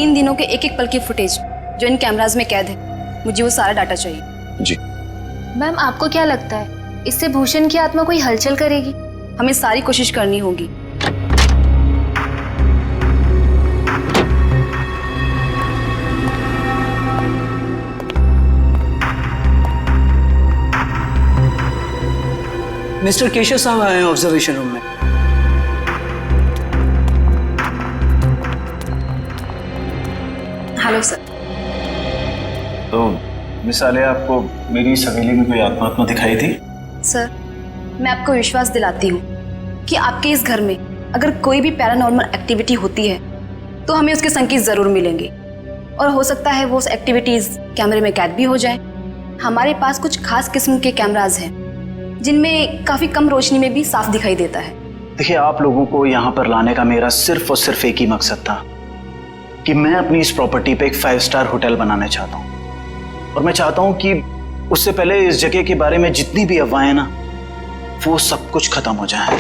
3 दिनों के एक एक पल की फुटेज जो इन कैमराज में कैद है, मुझे वो सारा डाटा चाहिए। जी मैम, आपको क्या लगता है इससे भूषण की आत्मा कोई हलचल करेगी? हमें सारी कोशिश करनी होगी। मिस्टर केशव साहब आए हैं ऑब्जर्वेशन रूम में। Hello sir. तो मिस आलिया, आपको मेरी इस हवेली में कोई आत्मा दिखाई थी? सर, मैं आपको विश्वास दिलाती हूँ कि आपके इस घर में अगर कोई भी पैरानॉर्मल एक्टिविटी होती है तो हमें उसके संकेत जरूर मिलेंगे, और हो सकता है वो उस एक्टिविटीज कैमरे में कैद भी हो जाए। हमारे पास कुछ खास किस्म के कैमराज हैं जिनमें काफी कम रोशनी में भी साफ दिखाई देता है। देखिए, आप लोगों को यहाँ पर लाने का मेरा सिर्फ और सिर्फ एक ही मकसद था कि मैं अपनी इस प्रॉपर्टी पे एक 5 स्टार होटल बनाना चाहता हूँ, और मैं चाहता हूँ कि उससे पहले इस जगह के बारे में जितनी भी अफवाहें ना, वो सब कुछ खत्म हो जाए।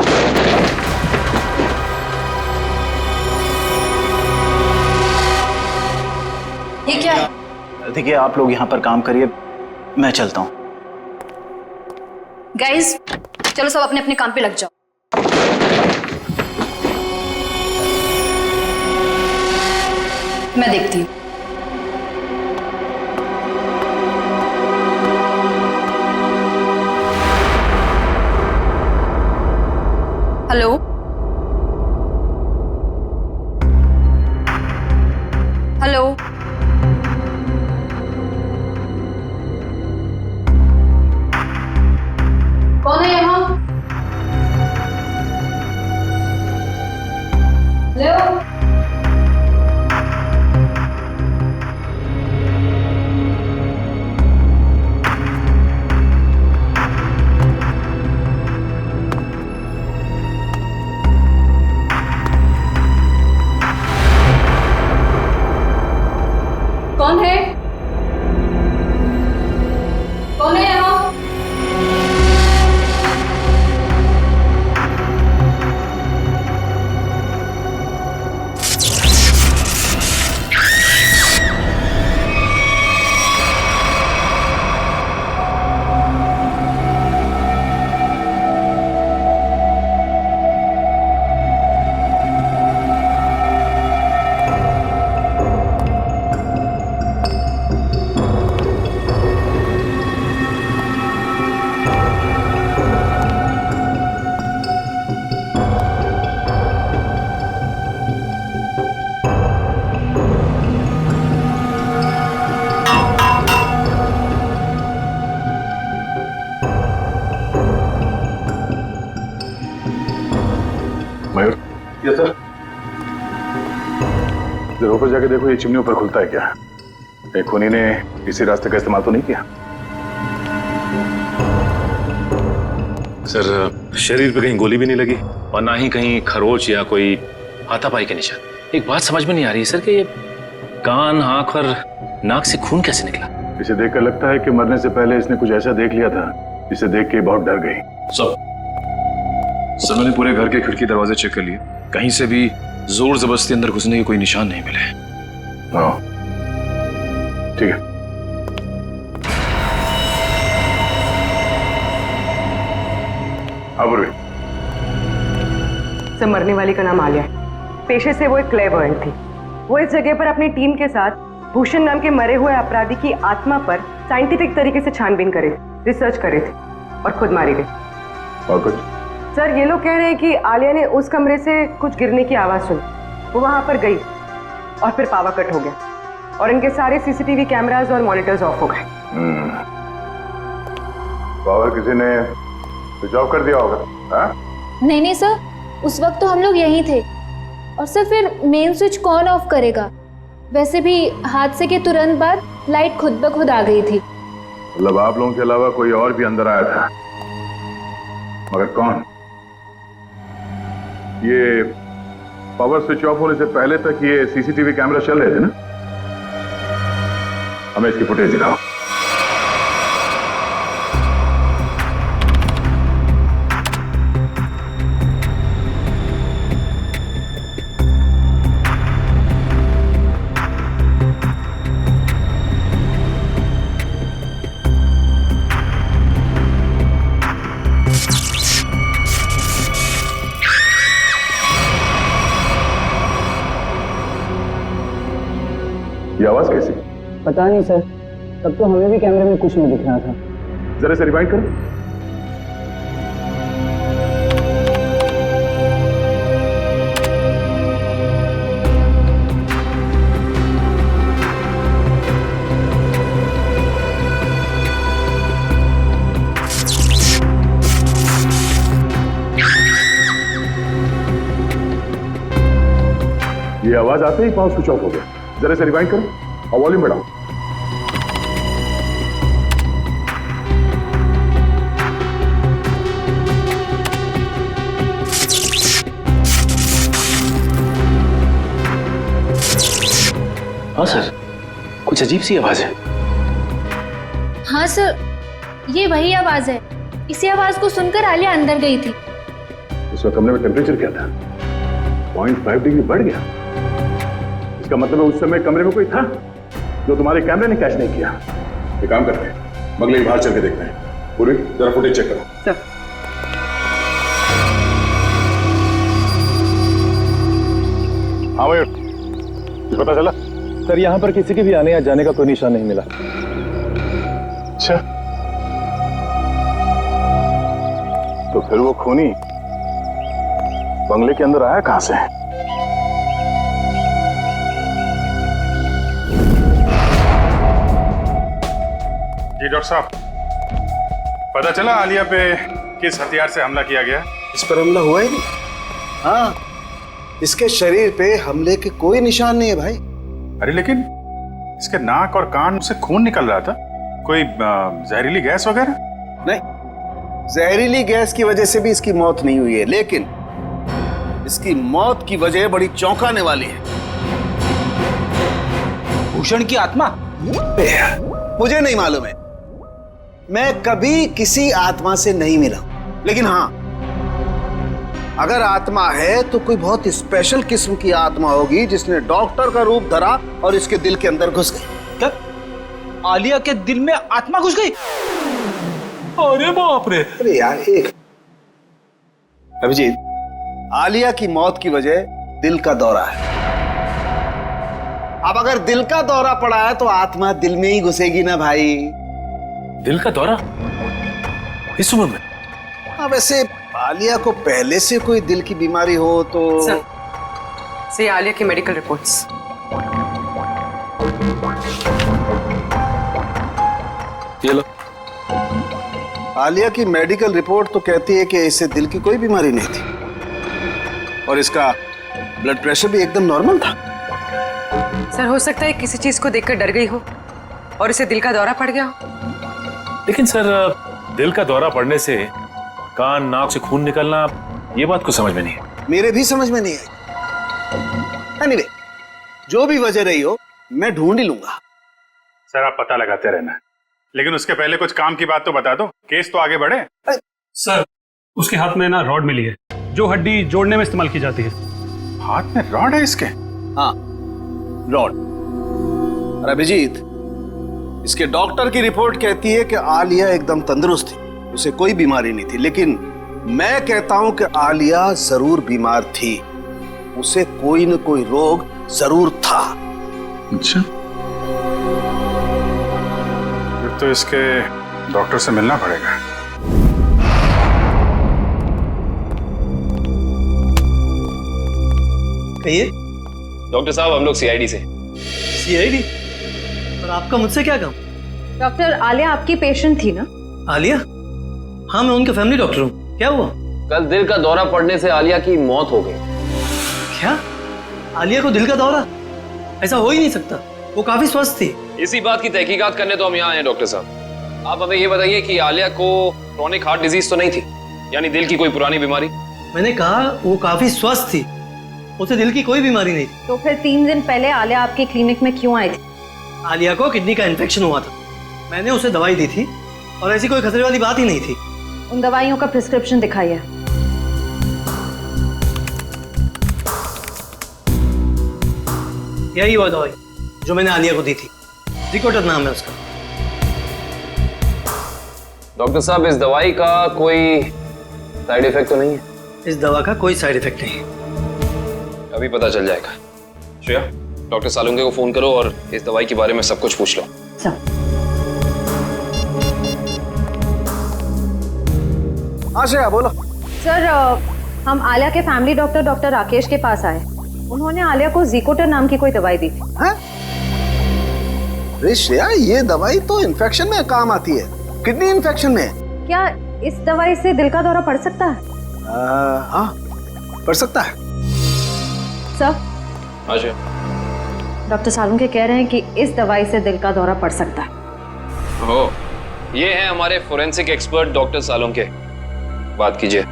ये क्या है? देखिए, आप लोग यहाँ पर काम करिए, मैं चलता हूँ। गाइस, चलो सब अपने अपने काम पे लग जाओ। मैं देखती हूँ। हेलो, हेलो, कौन है यहाँ? हेलो, कौन है? कौन है यहाँ? मयूर, ये सर, जरा ऊपर जाके देखो, ये चिमनी ऊपर खुलता है क्या? एक खूनी ने इसी रास्ते का इस्तेमाल तो नहीं किया? सर, शरीर पे कहीं गोली भी नहीं लगी और ना ही कहीं खरोच या कोई हाथापाई के निशान। एक बात समझ में नहीं आ रही है सर कि ये कान, आंख और नाक से खून कैसे निकला? इसे देखकर लगता है कि मरने से पहले इसने कुछ ऐसा देख लिया था जिसे देख के बहुत डर गई। सर, मैंने पूरे घर के खिड़की दरवाजे चेक कर लिए, कहीं से भी जोर जबरदस्ती अंदर घुसने के कोई निशान नहीं मिले। हाँ, ठीक है। सर, मरने वाली का नाम आलिया है। पेशे से वो एक क्लेवर्ड थी। वो इस जगह पर अपनी टीम के साथ भूषण नाम के मरे हुए अपराधी की आत्मा पर साइंटिफिक तरीके से छानबीन करे, रिसर्च करे थे, और खुद मारी गई। और कुछ? सर, ये लोग कह रहे हैं कि आलिया ने उस कमरे से कुछ गिरने की आवाज सुनी, वो वहां पर गई और फिर पावर कट हो गया और इनके सारे सीसीटीवी कैमरास और मॉनिटर्स ऑफ हो गए। पावर किसी ने स्विच ऑफ कर दिया होगा? हाँ? नहीं सर, उस वक्त तो हम लोग यहीं थे। और सर, फिर मेन स्विच कौन ऑफ करेगा? वैसे भी हादसे के तुरंत बाद लाइट खुद ब खुद आ गई थी। मतलब आप लोगों के अलावा कोई और भी अंदर आया था, मगर कौन? ये पावर स्विच ऑफ होने से पहले तक ये सीसीटीवी कैमरा चल रहे थे ना? हमें इसकी फुटेज दिखाओ। ये आवाज कैसी? पता नहीं सर, तब तो हमें भी कैमरे में कुछ नहीं दिख रहा था। जरा से रिवाइंड करो। ये आवाज आते ही पावर स्विच ऑफ हो गया। जरा से रिवाइंड करो और वॉल्यूम बढ़ाओ। हाँ सर, कुछ अजीब सी आवाज है। हाँ सर, ये वही आवाज है। इसी आवाज को सुनकर आलिया अंदर गई थी। उस वक्त कमरे में टेम्परेचर क्या था? 0.5 डिग्री बढ़ गया। इसका मतलब है उस समय कमरे में कोई था जो तुम्हारे कैमरे ने कैच नहीं किया। ये काम करते हैं, बगले के बाहर चल के देखते हैं। पूरी जरा फुटेज चेक करो। सर हाँ भाई, कुछ पता चला? सर यहाँ पर किसी के भी आने या जाने का कोई निशान नहीं मिला। अच्छा, तो फिर वो खूनी बंगले के अंदर आया कहां से? जी डॉक्टर साहब, पता चला आलिया पे किस हथियार से हमला किया गया? इस पर हमला हुआ ही नहीं। हाँ, इसके शरीर पे हमले के कोई निशान नहीं है भाई। अरे लेकिन इसके नाक और कान से खून निकल रहा था। कोई जहरीली गैस वगैरह? नहीं, जहरीली गैस की वजह से भी इसकी मौत नहीं हुई है, लेकिन इसकी मौत की वजह बड़ी चौंकाने वाली है। भूषण की आत्मा? मुझे नहीं मालूम है, मैं कभी किसी आत्मा से नहीं मिला, लेकिन हाँ, अगर आत्मा है तो कोई बहुत स्पेशल किस्म की आत्मा होगी जिसने डॉक्टर का रूप धरा और इसके दिल के अंदर घुस गई। क्या आलिया के दिल में आत्मा घुस गई? अरे बाप रे! अरे यार, एक अभिजीत, आलिया की मौत की वजह दिल का दौरा है। अब अगर दिल का दौरा पड़ा है तो आत्मा दिल में ही घुसेगी ना भाई। दिल का दौरा इस उम्र में? हाँ, वैसे आलिया को पहले से कोई दिल की बीमारी हो तो सर आलिया की मेडिकल रिपोर्ट्स। ये लो। आलिया की मेडिकल रिपोर्ट तो कहती है कि इसे दिल की कोई बीमारी नहीं थी और इसका ब्लड प्रेशर भी एकदम नॉर्मल था। सर हो सकता है किसी चीज को देखकर डर गई हो और इसे दिल का दौरा पड़ गया हो। लेकिन सर, दिल का दौरा पड़ने से कान नाक से खून निकलना, ये बात को समझ में नहीं है। मेरे भी समझ में नहीं आई। एनीवे, जो भी वजह रही हो, मैं ढूंढ ही लूंगा। सर आप पता लगाते रहना, लेकिन उसके पहले कुछ काम की बात तो बता दो, केस तो आगे बढ़े। सर, उसके हाथ में ना रॉड मिली है जो हड्डी जोड़ने में इस्तेमाल की जाती है। हाथ में रॉड है इसके? हाँ, रॉड। और अभिजीत, इसके डॉक्टर की रिपोर्ट कहती है कि आलिया एकदम तंदुरुस्त थी, उसे कोई बीमारी नहीं थी, लेकिन मैं कहता हूं कि आलिया जरूर बीमार थी, उसे कोई न कोई रोग जरूर था। अच्छा, फिर तो इसके डॉक्टर से मिलना पड़ेगा। कहिए। डॉक्टर साहब, हम लोग सीआईडी से। सीआईडी? और आपका मुझसे क्या काम? डॉक्टर, आलिया आपकी पेशेंट थी ना? आलिया? हाँ, मैं उनका फैमिली डॉक्टर हूँ। क्या हुआ? कल दिल का दौरा पड़ने से आलिया की मौत हो गई। क्या? आलिया को दिल का दौरा? ऐसा हो ही नहीं सकता, वो काफी स्वस्थ थी। इसी बात की तहकीकात करने तो हम यहाँ आए डॉक्टर साहब। आप हमें ये बताइए कि आलिया को क्रोनिक हार्ट डिजीज तो नहीं थी, यानी दिल की कोई पुरानी बीमारी? मैंने कहा वो काफी स्वस्थ थी, उसे दिल की कोई बीमारी नहीं थी। तो फिर 3 दिन पहले आलिया आपकी क्लिनिक में क्यों आई थी? आलिया को किडनी का इन्फेक्शन हुआ था, मैंने उसे दवाई दी थी और ऐसी कोई खतरे वाली बात ही नहीं थी। उन दवाइयों का प्रिस्क्रिप्शन दिखाइए। यही वो दवाई जो मैंने आलिया को दी थी, जिकोटर नाम है उसका। डॉक्टर साहब, इस दवाई का कोई साइड इफेक्ट तो नहीं है? इस दवा का कोई साइड इफेक्ट नहीं है। अभी पता चल जाएगा। श्रेया, डॉक्टर सालुंके को फोन करो और इस दवाई के बारे में सब कुछ पूछ लो। श्रेया बोलो। सर हम आलिया के फैमिली डॉक्टर डॉक्टर राकेश के पास आए। उन्होंने आलिया को ज़िकोटर नाम की कोई दवाई दी थी। अरे श्रेया, ये दवाई तो इन्फेक्शन में काम आती है, किडनी इन्फेक्शन में। क्या इस दवाई से दिल का दौरा पड़ सकता है? हाँ, पड़ सकता है। सर अच्छा, डॉक्टर सालुंके कह रहे हैं कि इस दवाई से दिल का दौरा पड़ सकता है। हो, ये है हमारे फोरेंसिक एक्सपर्ट डॉक्टर सालुंके, बात कीजिए।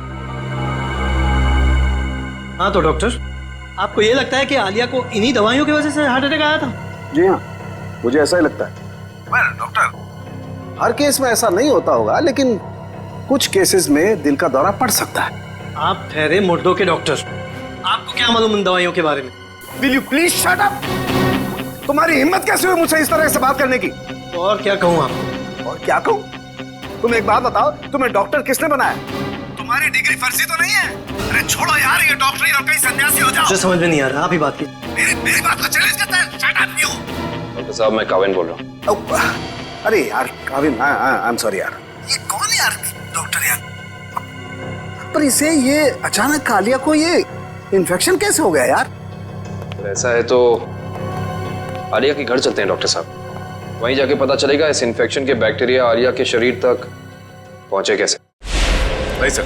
हाँ तो डॉक्टर, आपको ये लगता है कि आलिया को इन्हीं दवाइयों की वजह से हार्ट अटैक आया था? जी हाँ, मुझे ऐसा ही लगता है। डॉक्टर, हर केस में ऐसा नहीं होता होगा, लेकिन कुछ केसेस में दिल का दौरा पड़ सकता है। आप ठहरे मुर्दों के डॉक्टर, आपको क्या मालूम उन दवाइयों के बारे में? Will you please shut up? तुम्हारी हिम्मत कैसे हुई मुझसे इस तरह से बात करने की? और क्या कहूँ आपको? और क्या कहूँ? तुम एक बात बताओ, तुम्हें डॉक्टर किसने बनाया? तुम्हारी डिग्री फर्जी तो नहीं है? अरे छोड़ो यार ये डॉक्टरी और कहीं सन्यासी हो जाओ। मुझे समझ में नहीं आ रहा, आप ही बात कीजिए। मेरी बात को चैलेंज करता है। Shut up you! डॉक्टर साहब, मैं काविन बोल रहा हूँ। अरे यार काविन, आई एम सॉरी यार। ये कौन यार डॉक्टर यार? पर इसे ये अचानक आलिया को ये इन्फेक्शन कैसे हो गया यार? ऐसा है तो आलिया के घर चलते हैं डॉक्टर साहब, वहीं जाके पता चलेगा इस इन्फेक्शन के बैक्टीरिया आलिया के शरीर तक पहुंचे कैसे। नहीं सर,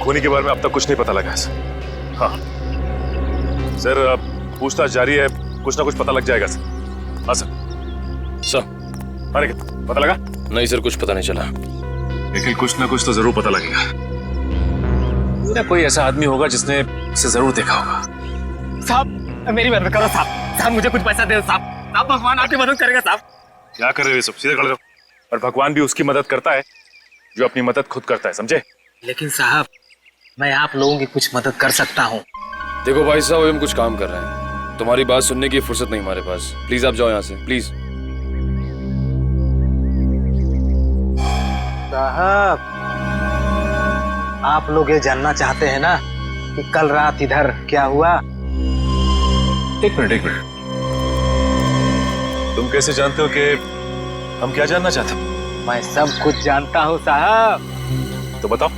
खूनी के बारे में अब तक कुछ नहीं पता लगा है सर। हाँ सर, पूछताछ जारी है, कुछ ना कुछ पता लग जाएगा सर। हाँ सर। सर, अरे पता लगा? नहीं सर, कुछ पता नहीं चला, लेकिन कुछ ना कुछ तो जरूर पता लगेगा। कोई ऐसा आदमी होगा जिसने इसे जरूर देखा होगा। साहब मेरी मदद करो साहब, साहब मुझे कुछ पैसा दे साहब, साहब भगवान आपकी मदद करेगा साहब। क्या कर रहे हो सब, सीधे खड़े रहो। और भगवान भी उसकी मदद करता है जो अपनी मदद खुद करता है, समझे? लेकिन साहब मैं आप लोगों की कुछ मदद कर सकता हूँ। देखो भाई साहब, हम कुछ काम कर रहे हैं, तुम्हारी बात सुनने की फुर्सत नहीं हमारे पास। प्लीज आप जाओ यहाँ से, प्लीज। साहब आप लोग ये जानना चाहते हैं ना कि कल रात इधर क्या हुआ? एक मिनट। तुम कैसे जानते हो कि हम क्या जानना चाहते हैं? मैं सब कुछ जानता हूँ साहब। तो बताओ।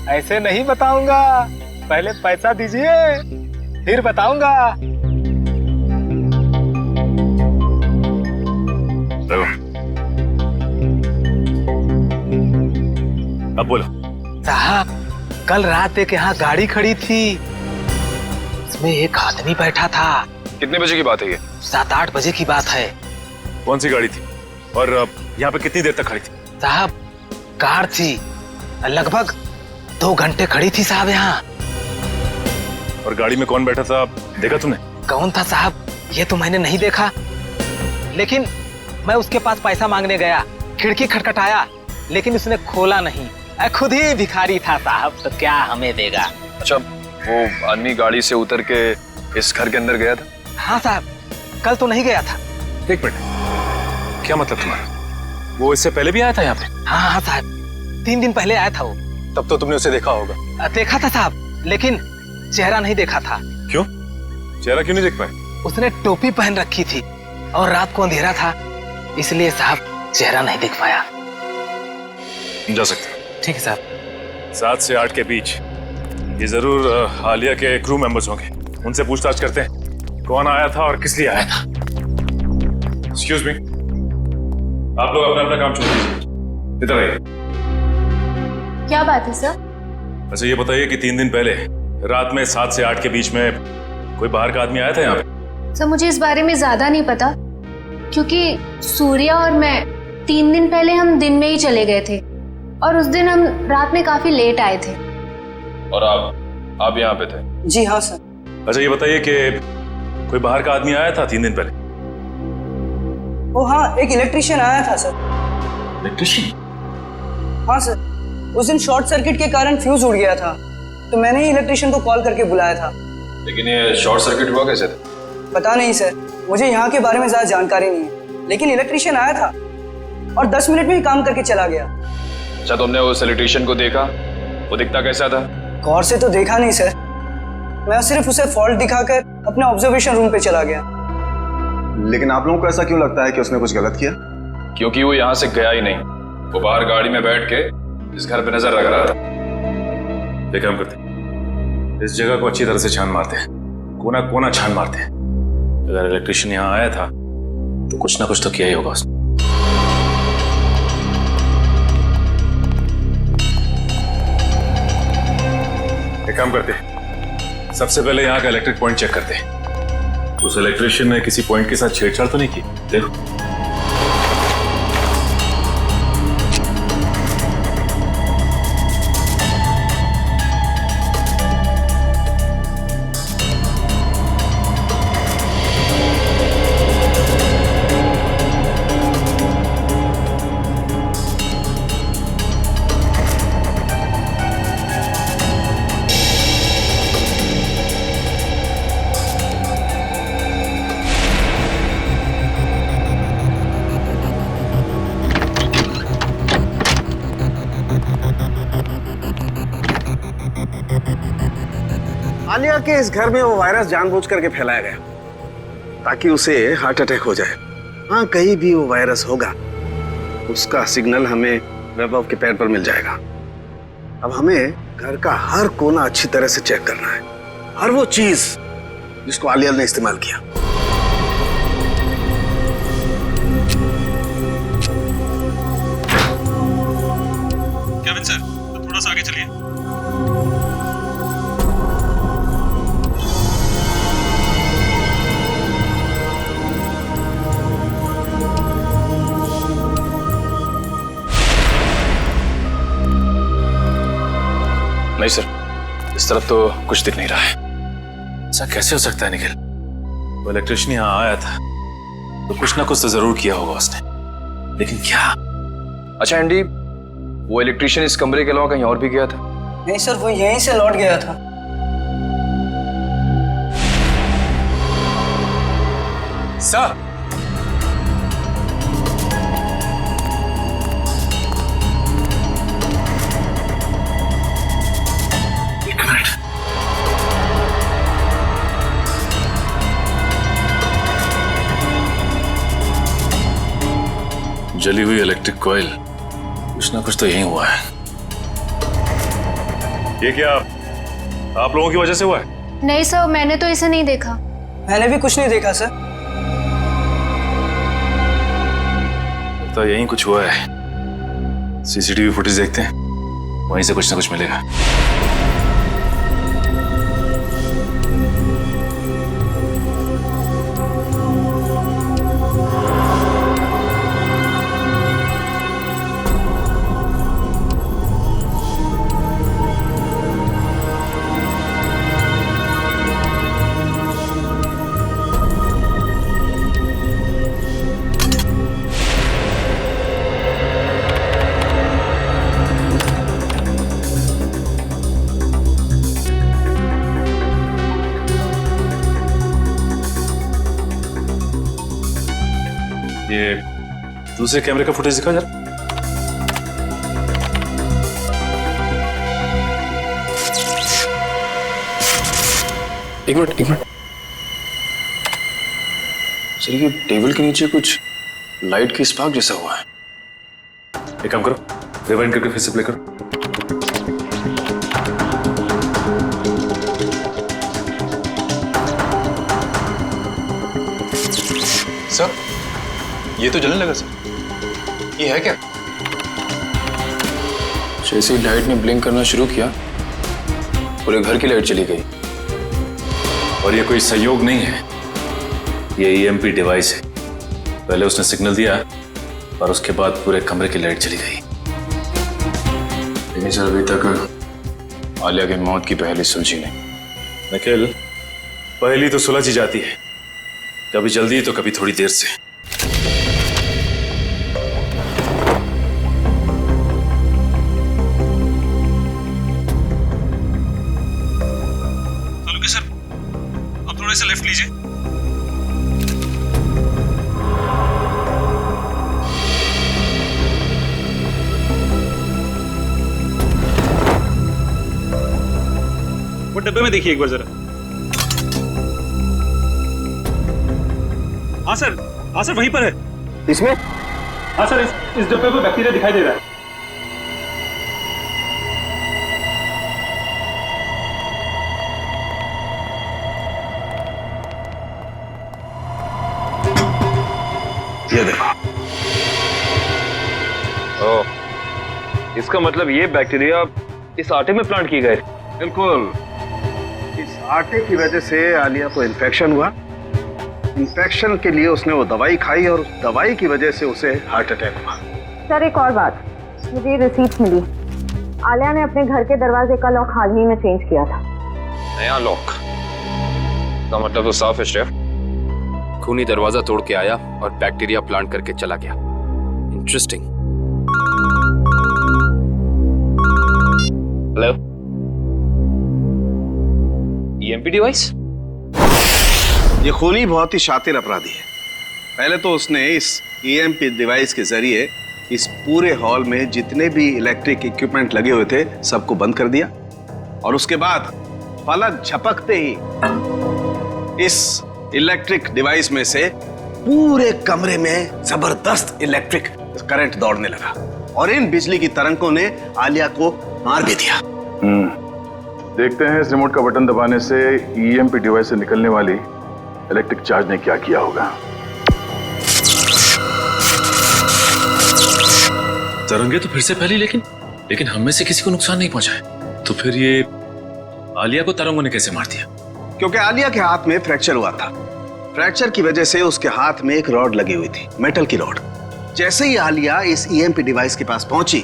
ऐसे नहीं बताऊंगा, पहले पैसा दीजिए फिर बताऊंगा। अब बोलो। साहब कल रात एक यहाँ गाड़ी खड़ी थी, उसमें एक आदमी बैठा था। कितने बजे की बात है ये? 7-8 बजे की बात है। कौन सी गाड़ी थी और यहाँ पे कितनी देर तक खड़ी थी? साहब कार थी, लगभग 2 घंटे खड़ी थी साहब यहाँ। और गाड़ी में कौन बैठा था देखा तुमने? कौन था साहब ये तो मैंने नहीं देखा, लेकिन मैं उसके पास पैसा मांगने गया, खिड़की खटखटाया लेकिन उसने खोला नहीं। खुद ही भिखारी था साहब, तो क्या हमें देगा। अच्छा, वो आदमी गाड़ी से उतर के इस घर के अंदर गया था? हाँ साहब, कल तो नहीं गया था। एक मिनट, क्या मतलब तुम्हारा? वो इससे पहले भी आया था यहाँ पे? हाँ साहब, 3 दिन पहले आया था वो। तब तो तुमने उसे देखा होगा? देखा था साहब, लेकिन चेहरा नहीं देखा था। क्यों? चेहरा क्यों नहीं देख पाए? उसने टोपी पहन रखी थी और रात को अंधेरा था, इसलिए साहब चेहरा नहीं देख पाया। जा सकते। ठीक है साहब। 7 से 8 के बीच ये जरूर आलिया के क्रू मेंबर्स होंगे, उनसे पूछताछ करते हैं कौन आया था और किस लिए आया था। एक्सक्यूज मी, आप लोग अपना अपना काम छोड़ दीजिए, इधर आइए। क्या बात है सर? अच्छा ये बताइए कि 3 दिन पहले रात में 7 से 8 के बीच में कोई बाहर का आदमी आया था यहाँ पे? सर मुझे इस बारे में ज्यादा नहीं पता, क्योंकि सूर्या और मैं 3 दिन पहले हम दिन में ही चले गए थे और उस दिन हम रात में काफी लेट आए थे। और आप यहाँ पे थे? जी हाँ सर। अच्छा ये बताइए कि कोई बाहर का आदमी आया था 3 दिन पहले? ओ हाँ, एक इलेक्ट्रिशियन आया था सर। इलेक्ट्रिशियन? हाँ सर, उस दिन शॉर्ट सर्किट के कारण फ्यूज उड़ गया था, तो मैंने ही इलेक्ट्रिशियन को कॉल करके बुलाया था। लेकिन ये शॉर्ट सर्किट हुआ कैसे था? पता नहीं सर, मुझे यहाँ के बारे में ज्यादा जानकारी नहीं है, लेकिन इलेक्ट्रिशियन आया था और 10 मिनट में ही काम करके चला गया। अच्छा, तुमने उस इलेक्ट्रिशियन को देखा? वो दिखता कैसा था? गौर से तो देखा नहीं सर, मैं सिर्फ उसे फॉल्ट दिखाकर अपने ऑब्जर्वेशन रूम पे चला गया। लेकिन आप लोगों को ऐसा क्यों लगता है कि उसने कुछ गलत किया? क्योंकि वो यहाँ से गया ही नहीं, वो बाहर गाड़ी में बैठ के इस घर पे नजर रख रहा था। एक काम करते हैं, इस जगह को अच्छी तरह से छान मारते हैं, कोना कोना छान मारते हैं। अगर इलेक्ट्रिशियन यहाँ आया था तो कुछ ना कुछ तो किया ही होगा उसने। एक काम करते हैं, सबसे पहले यहाँ का इलेक्ट्रिक पॉइंट चेक करते हैं। उस इलेक्ट्रिशियन ने किसी पॉइंट के साथ छेड़छाड़ तो नहीं की? देखो। आलिया के इस घर में वो वायरस जानबूझ करके फैलाया गया ताकि उसे हार्ट अटैक हो जाए। हाँ, कहीं भी वो वायरस होगा उसका सिग्नल हमें वैभव के पैर पर मिल जाएगा। अब हमें घर का हर कोना अच्छी तरह से चेक करना है, हर वो चीज जिसको आलिया ने इस्तेमाल किया। केविन सर, थोड़ा सा आगे चलिए। नहीं सर, इस तरफ तो कुछ दिख नहीं रहा है। ऐसा कैसे हो सकता है निखिल? वो इलेक्ट्रिशियन यहाँ आया था तो कुछ ना कुछ तो जरूर किया होगा उसने, लेकिन क्या? अच्छा एंडी, वो इलेक्ट्रिशियन इस कमरे के अलावा कहीं और भी गया था? नहीं सर, वो यहीं से लौट गया था। सर, जली हुई इलेक्ट्रिक कॉइल, कुछ ना कुछ तो यही हुआ है। ये क्या आप लोगों की वजह से हुआ है? नहीं सर, मैंने तो इसे नहीं देखा। मैंने भी कुछ नहीं देखा सर। तो यही कुछ हुआ है। सीसीटीवी फुटेज देखते हैं, वहीं से कुछ ना कुछ मिलेगा। ये दूसरे कैमरे का फुटेज दिखा जरा। एक मिनट। सर, ये टेबल के नीचे कुछ लाइट की स्पार्क जैसा हुआ है। एक काम करो, रिवाइंड करके फिर से प्ले करो। सर, ये तो जलने लगा सर। ये है क्या? जैसे ही लाइट ने ब्लिंक करना शुरू किया, पूरे घर की लाइट चली गई। और ये कोई संयोग नहीं है, ये ईएमपी डिवाइस है। पहले उसने सिग्नल दिया और उसके बाद पूरे कमरे की लाइट चली गई। लेकिन सर, अभी तक आलिया की मौत की पहली सुलझी नहीं। निखिल, पहली तो सुलझ ही जाती है, कभी जल्दी तो कभी थोड़ी देर से। सर, अब थोड़े से लेफ्ट लीजिए। वो डब्बे में देखिए एक बार जरा। हाँ सर वहीं पर है। इसमें? हाँ सर, इस डब्बे पर बैक्टीरिया दिखाई दे रहा है। ये देखो। ओह, इसका मतलब ये बैक्टीरिया इस आटे में प्लांट की गए। बिल्कुल, इस आटे की वजह से आलिया को इन्फेक्शन हुआ। इन्फेक्शन के लिए उसने वो दवाई खाई और उस दवाई की वजह से उसे हार्ट अटैक हुआ। सर एक और बात, मुझे ये रिसीट मिली। आलिया ने अपने घर के दरवाजे का लॉक हाल ही में चेंज किया था। नया लॉक का मतलब तो साफ है शेफ। खूनी दरवाजा तोड़ के आया और बैक्टीरिया प्लांट करके चला गया। इंटरेस्टिंग। Hello, EMP device? ये खूनी बहुत ही शातिर अपराधी है। पहले तो उसने इस ईएमपी डिवाइस के जरिए इस पूरे हॉल में जितने भी इलेक्ट्रिक इक्विपमेंट लगे हुए थे सबको बंद कर दिया, और उसके बाद पलक झपकते ही इस इलेक्ट्रिक डिवाइस में से पूरे कमरे में जबरदस्त इलेक्ट्रिक करंट दौड़ने लगा और इन बिजली की तरंगों ने आलिया को मार भी दिया। देखते हैं इस रिमोट का बटन दबाने से ईएमपी डिवाइस से निकलने वाली इलेक्ट्रिक चार्ज ने क्या किया होगा। तरंगे तो फिर से फैली, लेकिन हम में से किसी को नुकसान नहीं पहुंचा है। तो फिर ये आलिया को तरंगों ने कैसे मार दिया? क्योंकि आलिया के हाथ में फ्रैक्चर हुआ था। फ्रैक्चर की वजह से उसके हाथ में एक रॉड लगी हुई थी, मेटल की रॉड। जैसे ही आलिया इस ईएमपी डिवाइस के पास पहुंची,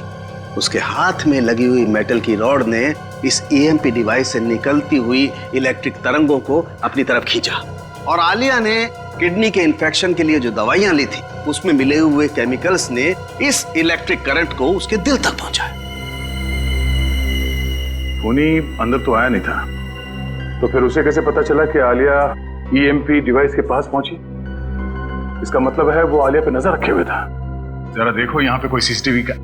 उसके हाथ में लगी हुई मेटल की रॉड ने इस ईएमपी डिवाइस से निकलती हुई इलेक्ट्रिक तरंगों को अपनी तरफ खींचा, और आलिया ने किडनी के इन्फेक्शन के लिए जो दवाइयां ली थी उसमें मिले हुए केमिकल्स ने इस इलेक्ट्रिक करंट को उसके दिल तक पहुंचाया। खूनी अंदर तो आया नहीं था, तो फिर उसे कैसे पता चला कि आलिया ईएमपी डिवाइस के पास पहुंची? इसका मतलब है वो आलिया पे नजर रखे हुए था। जरा देखो यहाँ पे कोई सीसीटीवी का।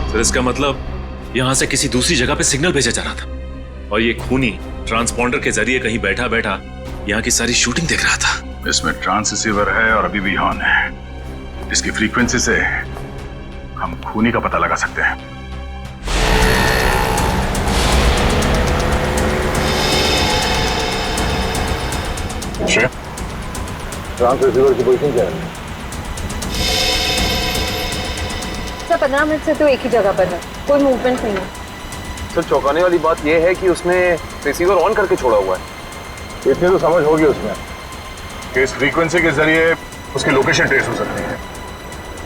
सर इसका मतलब यहां से किसी दूसरी जगह पे सिग्नल भेजा जा रहा था, और ये खूनी ट्रांसपॉन्डर के जरिए कहीं बैठा बैठा यहाँ की सारी शूटिंग देख रहा था। इसमें ट्रांस रिसीवर है और अभी भी ऑन है। इसकी फ्रीक्वेंसी से हम खूनी का पता लगा सकते हैं। ट्रांस रिसीवर की पोजीशन क्या है? सर 15 मिनट से तो एक ही जगह पर है, कोई मूवमेंट नहीं है। सर चौंकाने वाली बात यह है कि उसने रिसीवर ऑन करके छोड़ा हुआ है। इतनी तो समझ होगी उसमें कि इस फ्रीक्वेंसी के जरिए उसकी लोकेशन ट्रेस हो सकती है।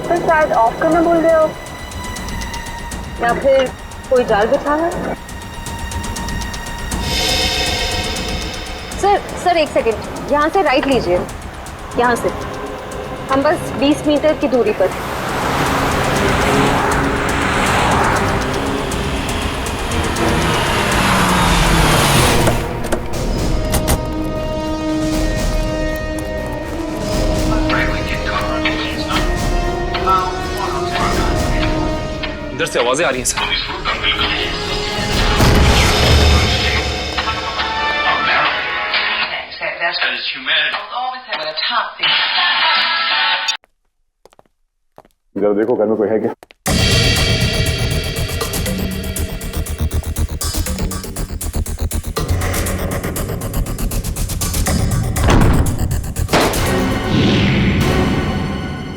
सर शायद ऑफ करना भूल गए हो, या फिर कोई जाल बिछा है। सर एक सेकंड, यहाँ से राइट लीजिए। यहाँ से हम बस 20 मीटर की दूरी पर। इधर से आवाजें आ रही हैं सर। जरा देखो घर में कोई है क्या?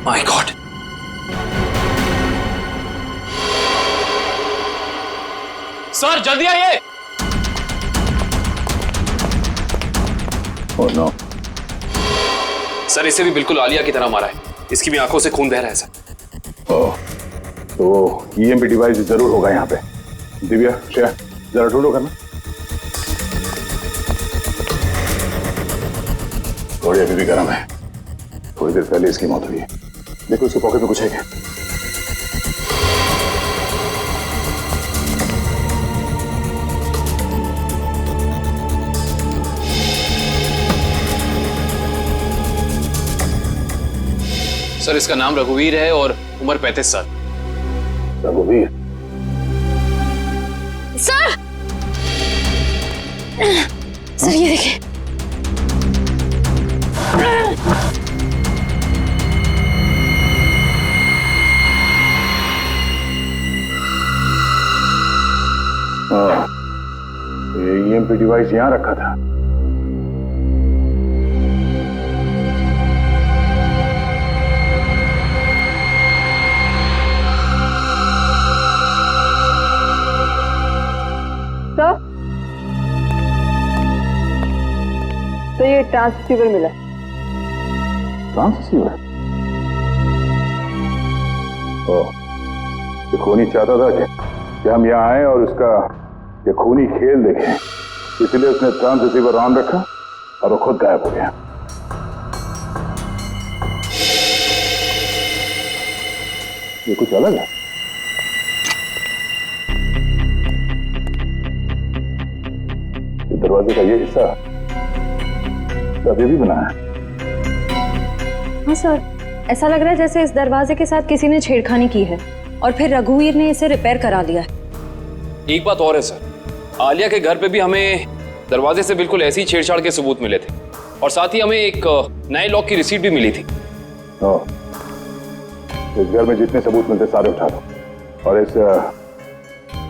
माय गॉड, सर जल्दी आइए। Oh no. सर इसे भी बिल्कुल आलिया की तरह मारा है, इसकी भी आंखों से खून बह रहा है सर। ओह, तो ईएमपी डिवाइस जरूर होगा यहाँ पे। दिव्या, श्रेया, जरा ढूंढो करना। थोड़ी अभी भी गर्म है, थोड़ी देर पहले इसकी मौत हुई है। देखो उसके पॉकेट में कुछ है क्या? सर इसका नाम रघुवीर है और उम्र 35 साल। रघुवीर? सर सर ये देखिए। हाँ, ये ईएमपी डिवाइस यहां रखा था। तो ये ट्रांससीवर मिला। ट्रांससीवर? ये खूनी चाहता था कि हम यहाँ आए और उसका ये खूनी खेल देखें, इसलिए उसने ट्रांससीवर ऑन रखा और वो खुद गायब हो गया। ये कुछ अलग है। दरवाजे का ये हिस्सा अभी भी बना है। हाँ सर, ऐसा लग रहा है जैसे इस दरवाजे के साथ किसी ने छेड़खानी की है और फिर रघुवीर ने इसे रिपेयर करा लिया है। एक बात और है सर, आलिया के घर पे भी हमें दरवाजे से बिल्कुल ऐसी छेड़छाड़ के सबूत मिले थे और साथ ही हमें एक नए लॉक की रिसीट भी मिली थी। इस घर में जितने सबूत मिलते सारे उठा दो और इस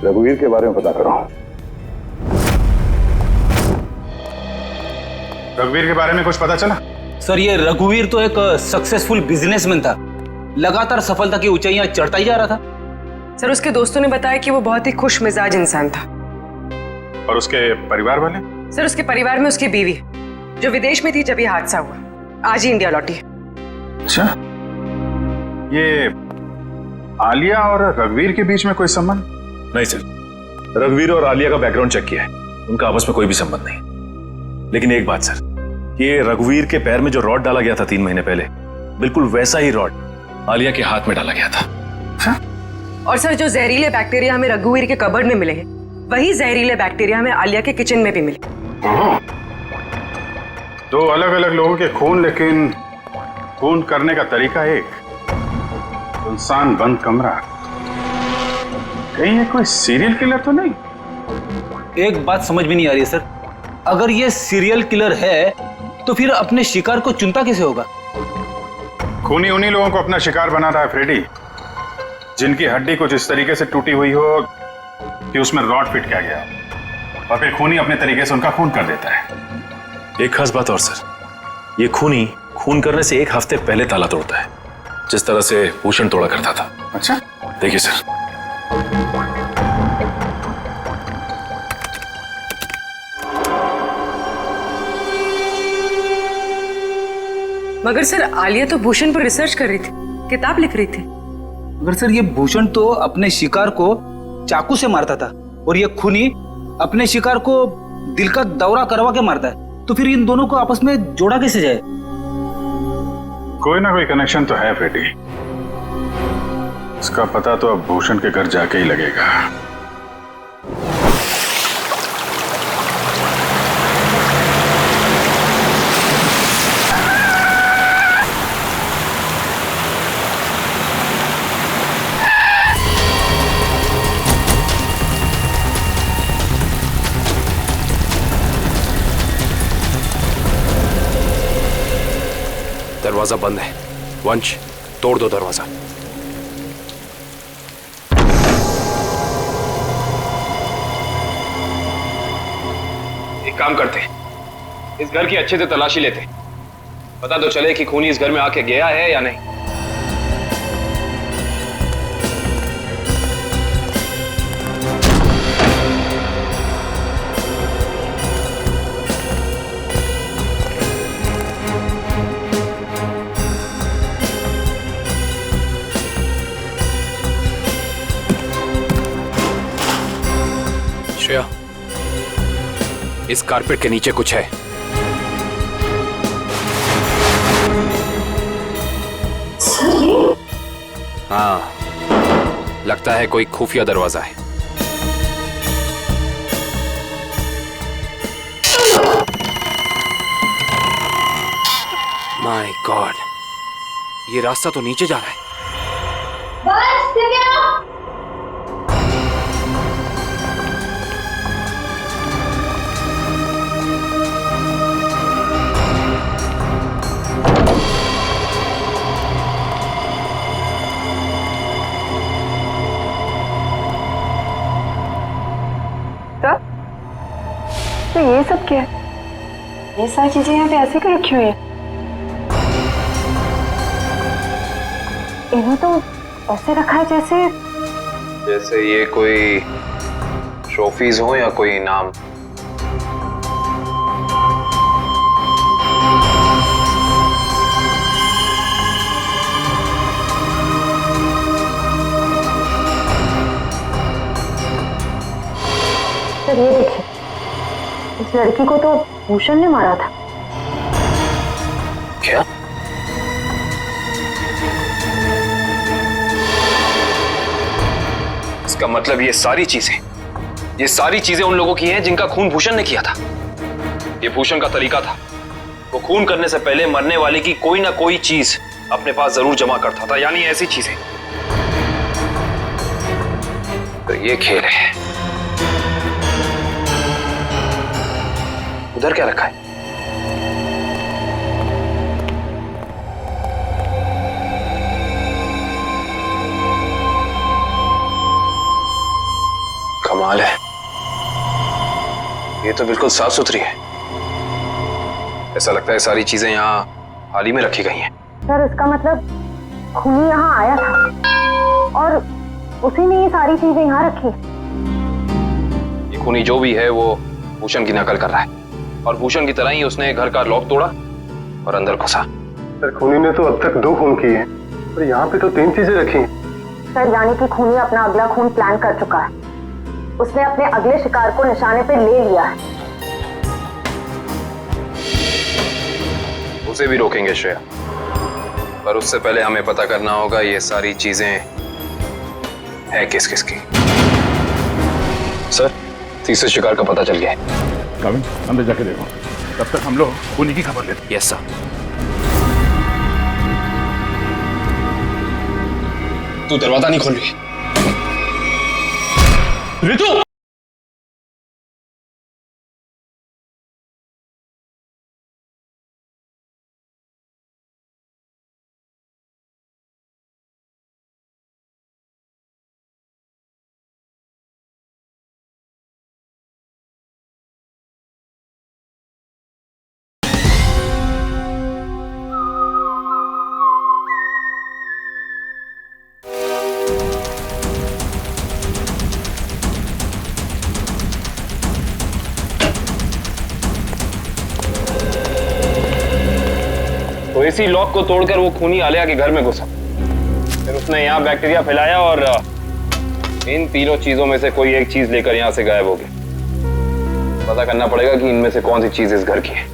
रघुवीर के बारे में पता करो। रघुवीर के बारे में कुछ पता चला? सर ये रघुवीर तो एक सक्सेसफुल बिजनेसमैन था, लगातार सफलता की ऊंचाइयां चढ़ता ही जा रहा था। सर उसके दोस्तों ने बताया कि वो बहुत ही खुश मिजाज इंसान था। और उसके परिवार वाले? सर उसके परिवार में उसकी बीवी जो विदेश में थी जब ये हादसा हुआ, आज ही इंडिया लौटी है। अच्छा, ये आलिया और रघुवीर के बीच में कोई संबंध? नहीं सर, रघुवीर और आलिया का बैकग्राउंड चेक किया है, उनका आपस में कोई भी संबंध नहीं। लेकिन एक बात सर, ये रघुवीर के पैर में जो रॉड डाला गया था 3 महीने पहले, बिल्कुल वैसा ही रॉड आलिया के हाथ में डाला गया था। और सर जो जहरीले बैक्टीरिया हमें रघुवीर के कबर्ड में मिले हैं, वही जहरीले बैक्टीरिया हमें आलिया के किचन में भी मिले। 2 अलग अलग लोगों के खून, लेकिन खून करने का तरीका एक। इंसान बंद कमरा, कहीं ये कोई सीरियल किलर तो नहीं? एक बात समझ में नहीं आ रही है सर, अगर ये सीरियल किलर है तो फिर अपने शिकार को चुनता कैसे होगा? खूनी उन्हीं लोगों को अपना शिकार बना रहा है फ्रेडी, जिनकी हड्डी कुछ इस तरीके से टूटी हुई हो कि उसमें रॉड फिट किया गया, और फिर खूनी अपने तरीके से उनका खून कर देता है। एक खास बात और सर, ये खूनी खून करने से 1 हफ्ते पहले ताला तोड़ता है, जिस तरह से भूषण तोड़ा करता था। अच्छा, देखिए सर। मगर सर आलिया तो भूषण पर रिसर्च कर रही थी, किताब लिख रही थी। मगर सर ये भूषण तो अपने शिकार को चाकू से मारता था और ये खूनी अपने शिकार को दिल का दौरा करवा के मारता है, तो फिर इन दोनों को आपस में जोड़ा कैसे जाए? कोई ना कोई कनेक्शन तो है फ्रेडी, इसका पता तो अब भूषण के घर जाके ही लगेगा। दरवाजा बंद है, वंश तोड़ दो दरवाजा। एक काम करते, इस घर की अच्छे से तलाशी लेते, पता तो चले कि खूनी इस घर में आके गया है या नहीं। श्रेया, इस कारपेट के नीचे कुछ है। सर? हाँ, लगता है कोई खुफिया दरवाजा है। माय गॉड, ये रास्ता तो नीचे जा रहा है। तो ये सब क्या है? ये सारी चीजें यहाँ पे ऐसे क्यों रखी हुई है? इन्हें तो ऐसे रखा है जैसे ये कोई ट्रॉफीज हो या कोई इनाम। सर ये देखिए, इस लड़की को तो भूषण ने मारा था। क्या? इसका मतलब ये सारी चीजें उन लोगों की हैं जिनका खून भूषण ने किया था। ये भूषण का तरीका था, वो खून करने से पहले मरने वाले की कोई ना कोई चीज अपने पास जरूर जमा करता था, यानी ऐसी चीजें। तो ये खेल है। उधर क्या रखा है? कमाल है, ये तो बिल्कुल साफ सुथरी है। ऐसा लगता है सारी चीजें यहाँ हाल ही में रखी गई हैं। सर इसका मतलब खूनी यहाँ आया था और उसी ने ये सारी चीजें यहाँ रखी। ये खूनी जो भी है वो भूषण की नकल कर रहा है, और भूषण की तरह ही उसने घर का लॉक तोड़ा और अंदर घुसा। सर खूनी ने तो अब तक 2 खून किए हैं और यहाँ पे तो 3 चीजें रखी हैं। सर यानी कि खूनी अपना अगला खून प्लान कर चुका है। उसने अपने अगले शिकार को निशाने पे ले लिया है। उसे भी रोकेंगे श्रेया, पर उससे पहले हमें पता करना होगा ये सारी चीजें है किस किस की। सर, तीसरे शिकार का पता चल गया है। काविन, अंदर जाके देखो, तब तक हम लोग खूनी की खबर लेते हैं। Yes sir. तू दरवाजा नहीं खोल रही ऋतु। तो इसी लॉक को तोड़कर वो खूनी आलिया के घर में घुसा, फिर उसने यहाँ बैक्टीरिया फैलाया और इन तीनों चीजों में से कोई एक चीज लेकर यहाँ से गायब हो गया। पता करना पड़ेगा कि इनमें से कौन सी चीज इस घर की है।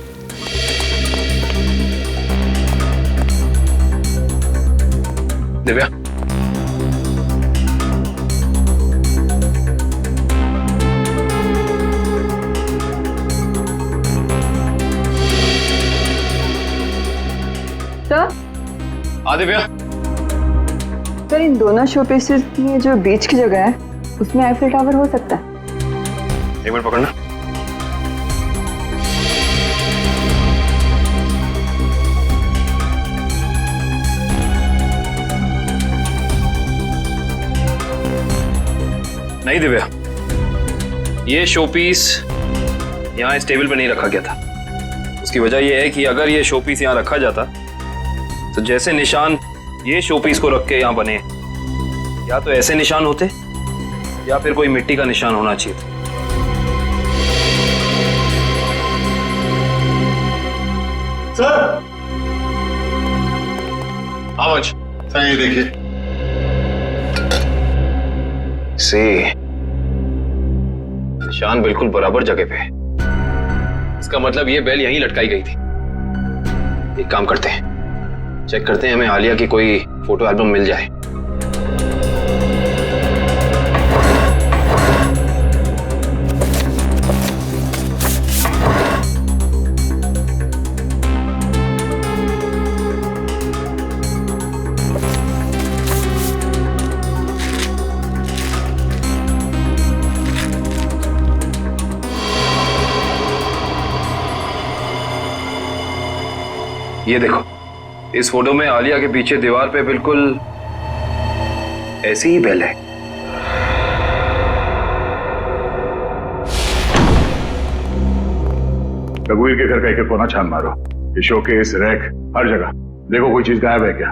दिव्या, दिव्या, सर इन दोनों शो पीसेस में जो बीच की जगह है उसमें आईफिल टावर हो सकता है। एक मिनट पकड़ना। नहीं दिव्या, ये शो पीस यहाँ इस टेबल पे नहीं रखा गया था। उसकी वजह यह है कि अगर ये शो पीस यहाँ रखा जाता तो जैसे निशान ये शो पीस को रख के यहाँ बने, या तो ऐसे निशान होते या फिर कोई मिट्टी का निशान होना चाहिए था। सर, आवाज सर ये देखिए। निशान बिल्कुल बराबर जगह पे है। इसका मतलब ये बेल यहीं लटकाई गई थी। एक काम करते हैं, चेक करते हैं हमें आलिया की कोई फोटो एल्बम मिल जाए। ये देखो, इस फोटो में आलिया के पीछे दीवार पे बिल्कुल ऐसी ही बेल है। रघुवीर के घर का एक कोना छान मारो, ये शोकेस, रैक, हर जगह देखो कोई चीज गायब है क्या।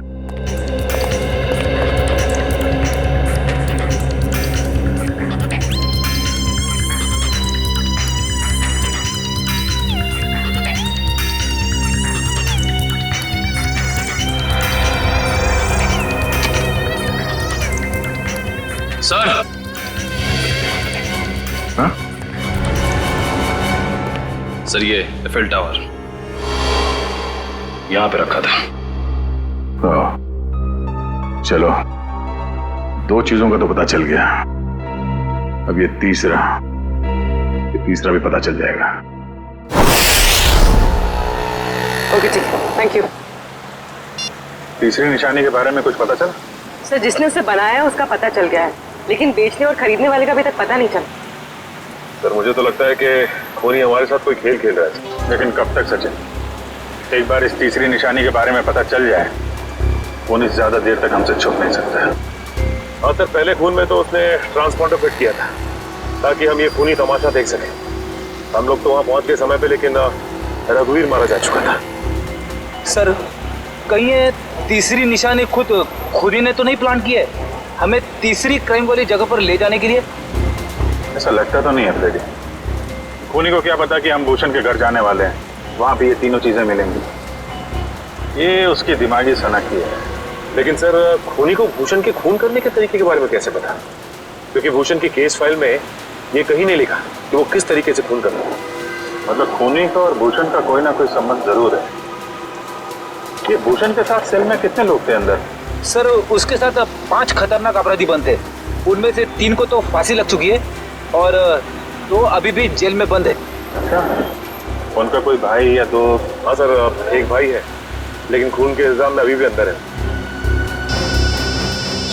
सर। हाँ? सर ये एफएल टावर यहां पे रखा था। चलो, दो चीजों का तो पता चल गया, अब ये तीसरा भी पता चल जाएगा। ओके ठीक है, थैंक यू। तीसरी निशानी के बारे में कुछ पता चला? सर, जिसने उसे बनाया उसका पता चल गया है, लेकिन बेचने और खरीदने वाले का अभी तक पता नहीं चला। सर मुझे तो लगता है कि खूनी हमारे साथ कोई खेल खेल रहा है। लेकिन कब तक सचिन? एक बार इस तीसरी निशानी के बारे में पता चल जाए, खूनी ज्यादा देर तक हमसे छुप नहीं सकता है। हाँ सर, पहले खून में तो उसने ट्रांसपॉन्डर फिट किया था ताकि हम ये खूनी तमाशा देख सकें। हम लोग तो वहाँ पहुँच गए समय पे, लेकिन रघुवीर मारा जा चुका था। सर कहीं ये तीसरी निशानी खुद ही ने तो नहीं प्लान किया है हमें तीसरी क्राइम वाली जगह पर ले जाने के लिए? ऐसा लगता तो नहीं है फ्रेडी। खूनी को क्या पता कि हम भूषण के घर जाने वाले हैं, वहां भी ये तीनों चीजें मिलेंगी। ये उसकी दिमागी सनकी है। लेकिन सर, खूनी को भूषण के खून करने के तरीके के बारे में कैसे पता? क्योंकि भूषण की केस फाइल में ये कहीं नहीं लिखा कि वो किस तरीके से खून करता है। मतलब खूनी का और भूषण का कोई ना कोई संबंध जरूर है। ये भूषण के साथ सेल में कितने लोग थे अंदर? सर उसके साथ 5 खतरनाक अपराधी बंद थे, उनमें से 3 को तो फांसी लग चुकी है और 2 अभी भी जेल में बंद है। अच्छा, उनका कोई भाई या दो? हाँ सर, एक भाई है, लेकिन खून के इल्जाम में अभी भी अंदर है।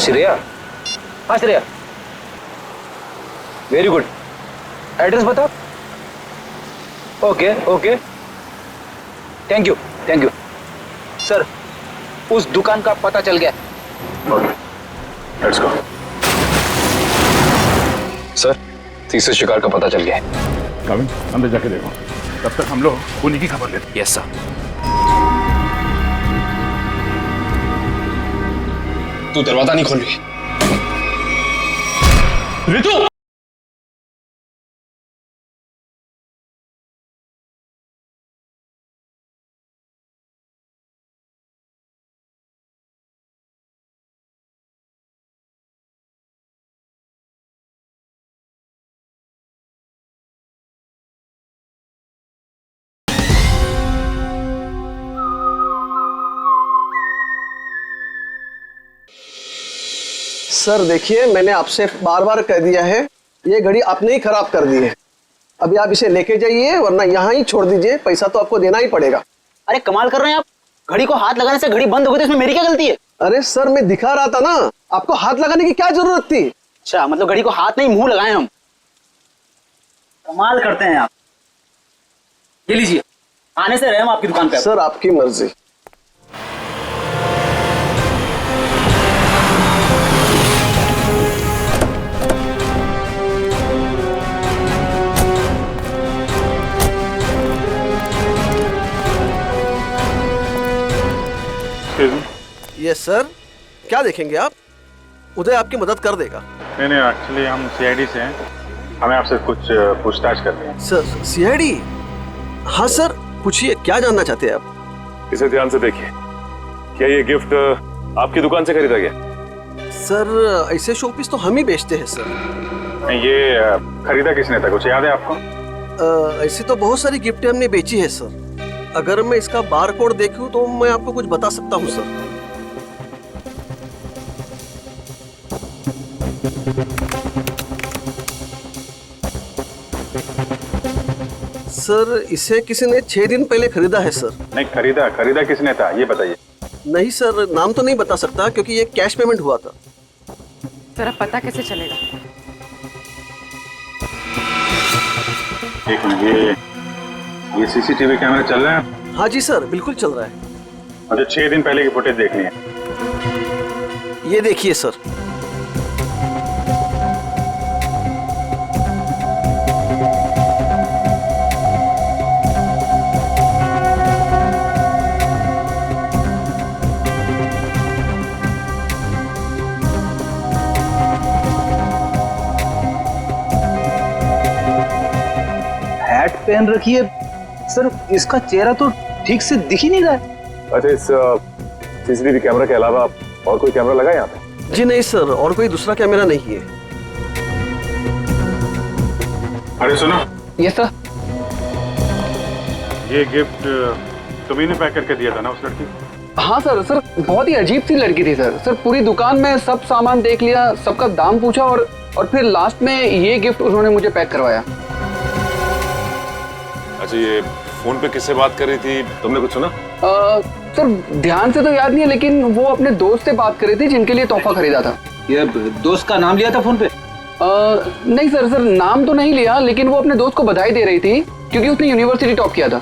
श्रेया? हाँ श्रेया, वेरी गुड। एड्रेस बताओ। Okay okay, thank you thank you. Sir उस दुकान का पता चल गया। Okay, let's go. सर तीसरे शिकार का पता चल गया है। कमिंग, अंदर जाके देखो, तब तक हम लोग खूनी की खबर लेते हैं। Yes sir. तू दरवाजा नहीं खोल रही रितु। सर देखिए, मैंने आपसे बार बार कह दिया है, ये घड़ी आपने ही खराब कर दी है। अभी आप इसे लेके जाइए, वरना यहाँ ही छोड़ दीजिए, पैसा तो आपको देना ही पड़ेगा। अरे कमाल कर रहे हैं आप, घड़ी को हाथ लगाने से घड़ी बंद हो गई तो इसमें मेरी क्या गलती है? अरे सर, मैं दिखा रहा था ना, आपको हाथ लगाने की क्या जरूरत थी? अच्छा, मतलब घड़ी को हाथ नहीं मुंह लगाए हम। कमाल करते हैं आप। ये लीजिए, आने से रहे हम आपकी दुकान पे। सर आपकी मर्जी। यस सर, क्या देखेंगे आप? उदय आपकी मदद कर देगा। नहीं, एक्चुअली हम सीआईडी से हैं, हमें आपसे कुछ पूछताछ करनी है। Sir CID? हाँ सर, पूछिए, क्या जानना चाहते हैं आप? इसे ध्यान से देखिए, क्या ये गिफ्ट आपकी दुकान से खरीदा गया? सर ऐसे शोपीस तो हम ही बेचते हैं सर। नहीं, ये खरीदा किसने था, कुछ याद है आपको? ऐसी तो बहुत सारी गिफ्टें हमने बेची है सर, अगर मैं इसका बार कोड देखूं तो मैं आपको कुछ बता सकता हूं सर। सर इसे किसी ने 6 दिन पहले खरीदा है सर। नहीं, खरीदा किसने था ये बताइए। नहीं सर, नाम तो नहीं बता सकता क्योंकि ये कैश पेमेंट हुआ था। सर अब पता कैसे चलेगा? एक मिनट, ये सीसीटीवी कैमरा चल रहा है? हाँ जी सर, बिल्कुल चल रहा है। मुझे 6 दिन पहले की फुटेज देखनी है। ये देखिए सर। हैट पहन रखी है सर, इसका चेहरा तो ठीक से दिख ही नहीं रहा है। अच्छा, इस सीसीटीवी कैमरा के अलावा और कोई कैमरा लगा यहाँ पे? जी नहीं सर, और कोई दूसरा कैमरा नहीं है। अरे सुनो। Yes sir. ये गिफ्ट तुम्ही ने पैक करके दिया था ना उस लड़की? हाँ सर। सर बहुत ही अजीब सी लड़की थी सर। सर पूरी दुकान में सब सामान देख लिया, सबका दाम पूछा और फिर लास्ट में ये गिफ्ट उन्होंने मुझे पैक करवाया। अच्छा, ये फोन पे किससे बात कर रही थी, तुमने कुछ सुना? सर ध्यान से तो याद नहीं है, लेकिन वो अपने दोस्त से बात कर रही थी जिनके लिए तोहफा खरीदा था। ये दोस्त का नाम लिया था फोन पे? नहीं सर, नाम तो नहीं लिया, लेकिन वो अपने दोस्त को बधाई दे रही थी क्योंकि उसने यूनिवर्सिटी टॉप किया था।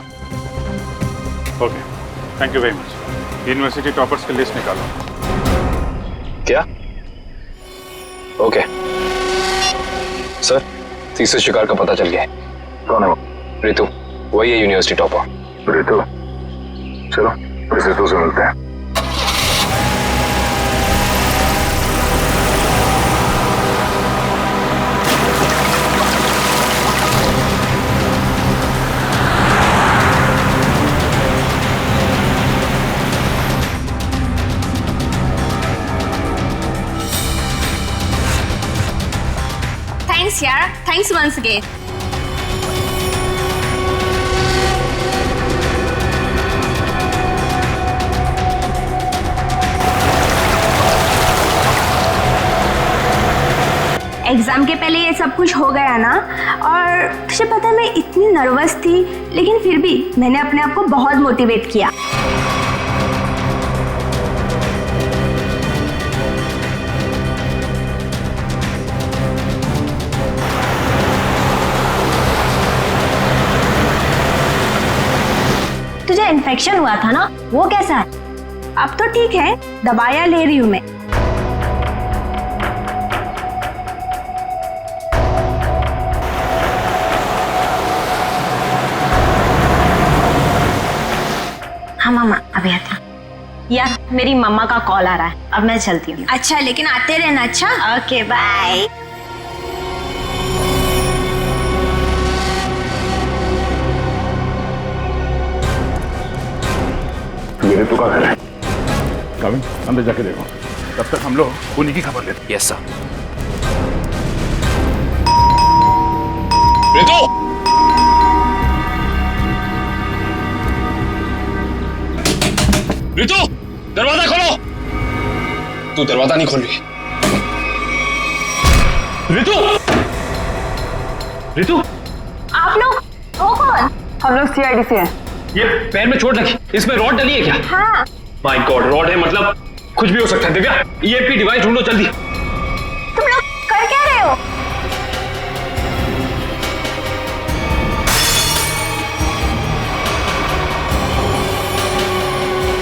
Okay, thank you very much. University toppers की लिस्ट निकालो। क्या? ओके सर, तीसरे शिकार का पता चल गया है। कौन है वो? रितु, वही है यूनिवर्सिटी टॉपर। रितु, चलो इस रितु से मिलते हैं। थैंक्स यार, थैंक्स वंस अगेन। एग्जाम के पहले ये सब कुछ हो गया ना, और तुझे पता है मैं इतनी नर्वस थी, लेकिन फिर भी मैंने अपने आप को बहुत मोटिवेट किया। तुझे इन्फेक्शन हुआ था ना, वो कैसा है? अब तो ठीक है, दवाइयाँ ले रही हूँ मैं। हाँ मामा, अभी आता। यार मेरी मम्मा का कॉल आ रहा है, अब मैं चलती हूँ। अच्छा, लेकिन आते रहना। अच्छा, ओके बाय। ये रितु का घर है। कविन, अंदर जाके देखो, तब तक हम लोग उन्हीं की खबर लेते हैं। Yes sir. रितु! रितु, दरवाजा खोलो। तू दरवाजा नहीं खोल रही। रितु! रितु! आप लोग हो कौन? हम लोग सीआईडी से हैं। ये पैर में चोट लगी, इसमें रॉड डली है क्या? हाँ। माय गॉड, रॉड है मतलब कुछ भी हो सकता है। दिव्या, ईएमपी डिवाइस ढूंढो जल्दी। तुम लोग कर क्या रहे हो?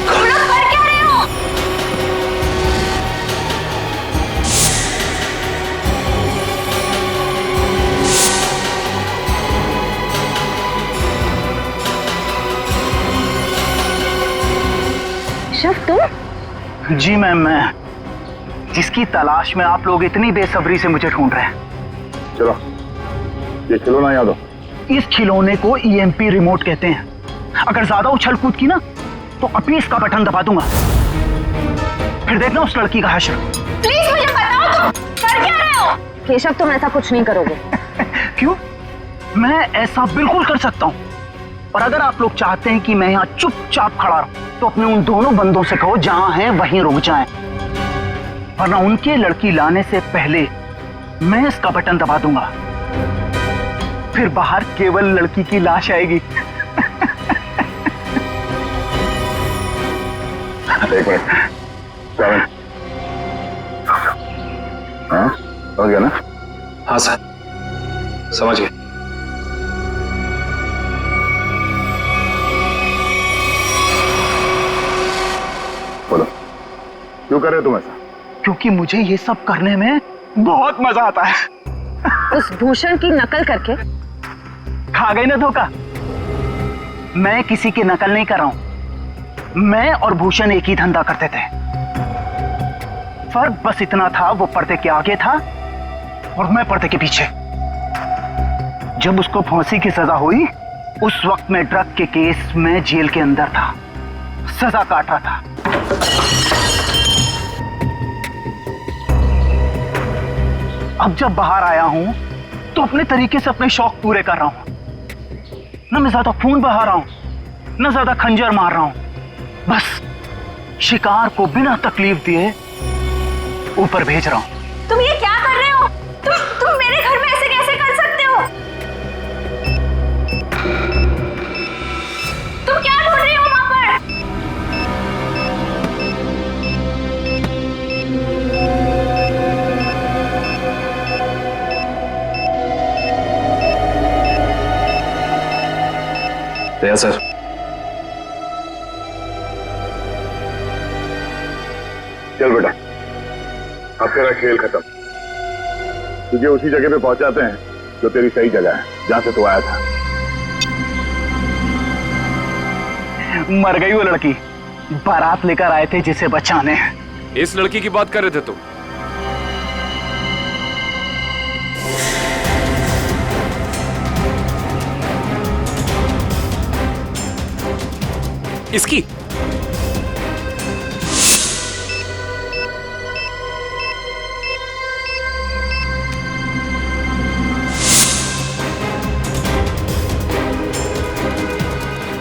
तुम लोग कर क्या रहे हो? शिव, तुम? जी मैम, मैं जिसकी तलाश में आप लोग इतनी बेसब्री से मुझे ढूंढ रहे हैं। चलो, ये खिलौना याद हो। इस खिलौने को ईएमपी रिमोट कहते हैं। अगर ज्यादा उछल कूद की ना तो अभी इसका बटन दबा दूंगा, फिर देखना उस लड़की का हश्र। प्लीज मुझे बताओ, तुम कर क्या रहे हो? केशव, तुम ऐसा कुछ नहीं करोगे। क्यों? मैं ऐसा बिल्कुल कर सकता हूँ। और अगर आप लोग चाहते हैं कि मैं यहाँ चुपचाप खड़ा रहूं तो अपने उन दोनों बंदों से कहो जहां हैं वहीं रुक जाएं, वरना उनके लड़की लाने से पहले मैं इसका बटन दबा दूंगा, फिर बाहर केवल लड़की की लाश आएगी। एक मिनट, श्रावण, हाँ समझ गया ना? हाँ सर, समझ गए। बोलो, क्यों कर रहे हो तुम ऐसा? क्योंकि मुझे ये सब करने में बहुत मजा आता है। उस भूषण की नकल करके खा गई ना धोखा। मैं किसी की नकल नहीं कर रहा हूं। मैं और भूषण एक ही धंधा करते थे, फर्क बस इतना था, वो पर्दे के आगे था और मैं पर्दे के पीछे। जब उसको फांसी की सजा हुई उस वक्त मैं ड्रग के केस में जेल के अंदर था, सजा काट रहा था। अब जब बाहर आया हूं तो अपने तरीके से अपने शौक पूरे कर रहा हूं। ना मैं ज्यादा खून बहा रहा हूं, ना ज्यादा खंजर मार रहा हूं, बस शिकार को बिना तकलीफ दिए ऊपर भेज रहा हूं। तुम ये क्या कर रहे हो? तुम मेरे घर में ऐसे कैसे कर सकते हो? तुम क्या बोल रहे हो वहां पर? दया सर, चल बेटा, अब तेरा खेल खत्म। तुझे उसी जगह पे पहुंचाते हैं जो तेरी सही जगह है, जहां से तू आया था। मर गई वो लड़की, बारात लेकर आए थे जिसे बचाने। इस लड़की की बात कर रहे थे तुम? इसकी?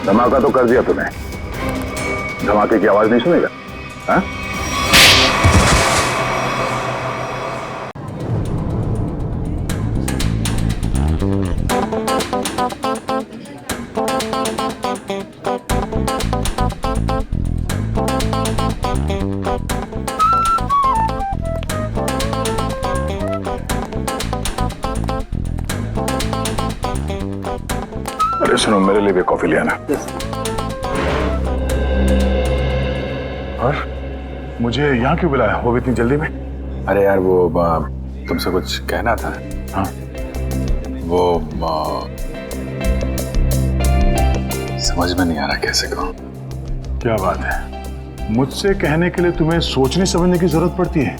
धमाका तो कर दिया तूने, धमाके की आवाज नहीं सुनेगा? हाँ? अरे सुनो, मेरे लिए भी कॉफी ले आना। और मुझे यहाँ क्यों बुलाया, वो भी इतनी जल्दी में? अरे यार, वो तुमसे कुछ कहना था। हाँ, वो समझ में नहीं आ रहा कैसे कहूं। क्या बात है, मुझसे कहने के लिए तुम्हें सोचने समझने की जरूरत पड़ती है?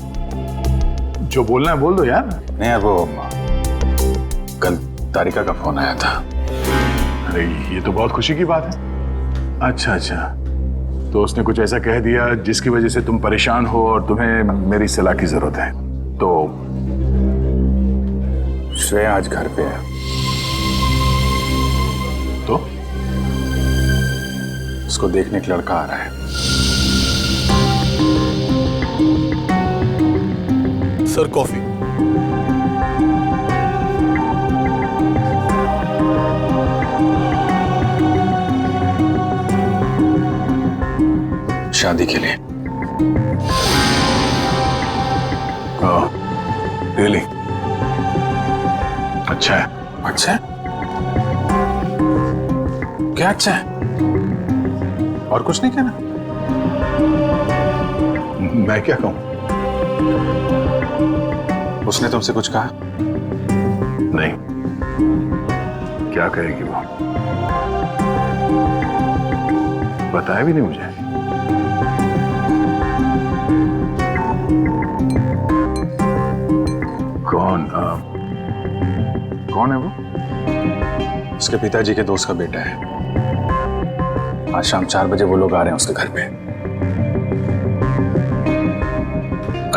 जो बोलना है बोल दो यार। नहीं यार, वो कल तारिका का फोन आया था। अरे ये तो बहुत खुशी की बात है। अच्छा अच्छा, तो उसने कुछ ऐसा कह दिया जिसकी वजह से तुम परेशान हो और तुम्हें मेरी सलाह की जरूरत है। तो श्रेया आज घर पे है। तो उसको देखने एक लड़का आ रहा है। Sir coffee. शादी के लिए। रियली? अच्छा है। अच्छा है? क्या अच्छा है? और कुछ नहीं कहना? मैं क्या कहूं? उसने तुमसे कुछ कहा? नहीं, क्या कहेगी वो? बताया भी नहीं मुझे। कौन है वो? उसके पिताजी के दोस्त का बेटा है। आज शाम 4 बजे वो लोग आ रहे हैं उसके घर पे।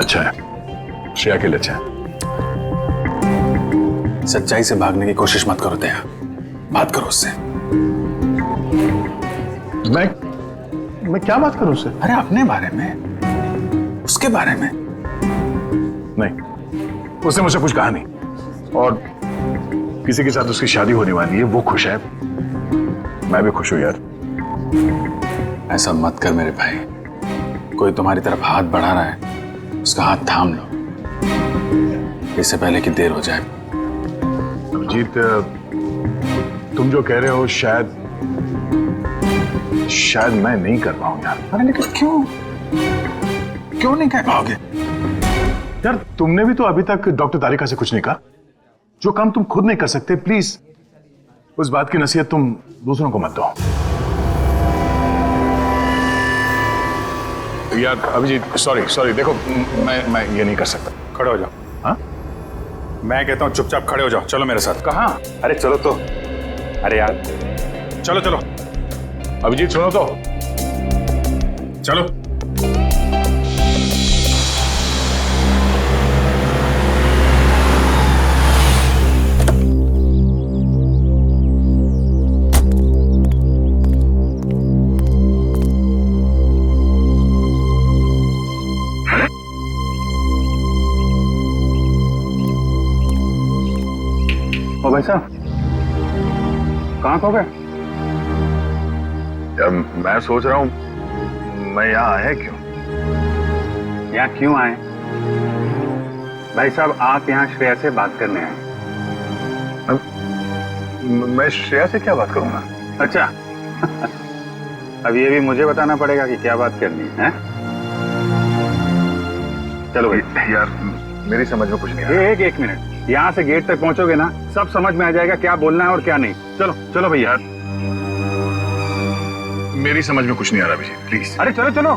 अच्छा है, श्रेया के लिए अच्छा है। सच्चाई से भागने की कोशिश मत करो दया, बात करो उससे। मैं क्या बात करूं उससे? अरे अपने बारे में, उसके बारे में नहीं, उसने मुझसे कुछ कहा नहीं। और किसी के साथ उसकी शादी होने वाली है, वो खुश है, मैं भी खुश हूं यार। ऐसा मत कर मेरे भाई, कोई तुम्हारी तरफ हाथ बढ़ा रहा है, उसका हाथ थाम लो, इससे पहले कि देर हो जाए। अभिजीत, तुम जो कह रहे हो शायद मैं नहीं कर पाऊं यार। अरे लेकिन क्यों नहीं कह पाओगे? यार तुमने भी तो अभी तक डॉक्टर तारिका से कुछ नहीं कहा। जो काम तुम खुद नहीं कर सकते, प्लीज उस बात की नसीहत तुम दूसरों को मत दो। यार अभिजीत, सॉरी, देखो मैं ये नहीं कर सकता। खड़े हो जाओ। हाँ, मैं कहता हूँ चुपचाप खड़े हो जाओ, चलो मेरे साथ। कहाँ? अरे चलो तो, अरे यार चलो अभिजीत सुनो तो, चलो। ओ भाई साहब, कहाँ खो गए? यार मैं सोच रहा हूँ मैं यहाँ आया क्यों? यहाँ क्यों आए? भाई साहब आप यहाँ श्रेया से बात करने आए। मैं श्रेया से क्या बात करूंगा? अच्छा अब ये भी मुझे बताना पड़ेगा कि क्या बात करनी है? चलो भाई। यार मेरी समझ में कुछ नहीं आ रहा। एक मिनट, यहाँ से गेट तक पहुंचोगे ना, सब समझ में आ जाएगा क्या बोलना है और क्या नहीं। चलो भैया। मेरी समझ में कुछ नहीं आ रहा विजय, प्लीज। अरे चलो।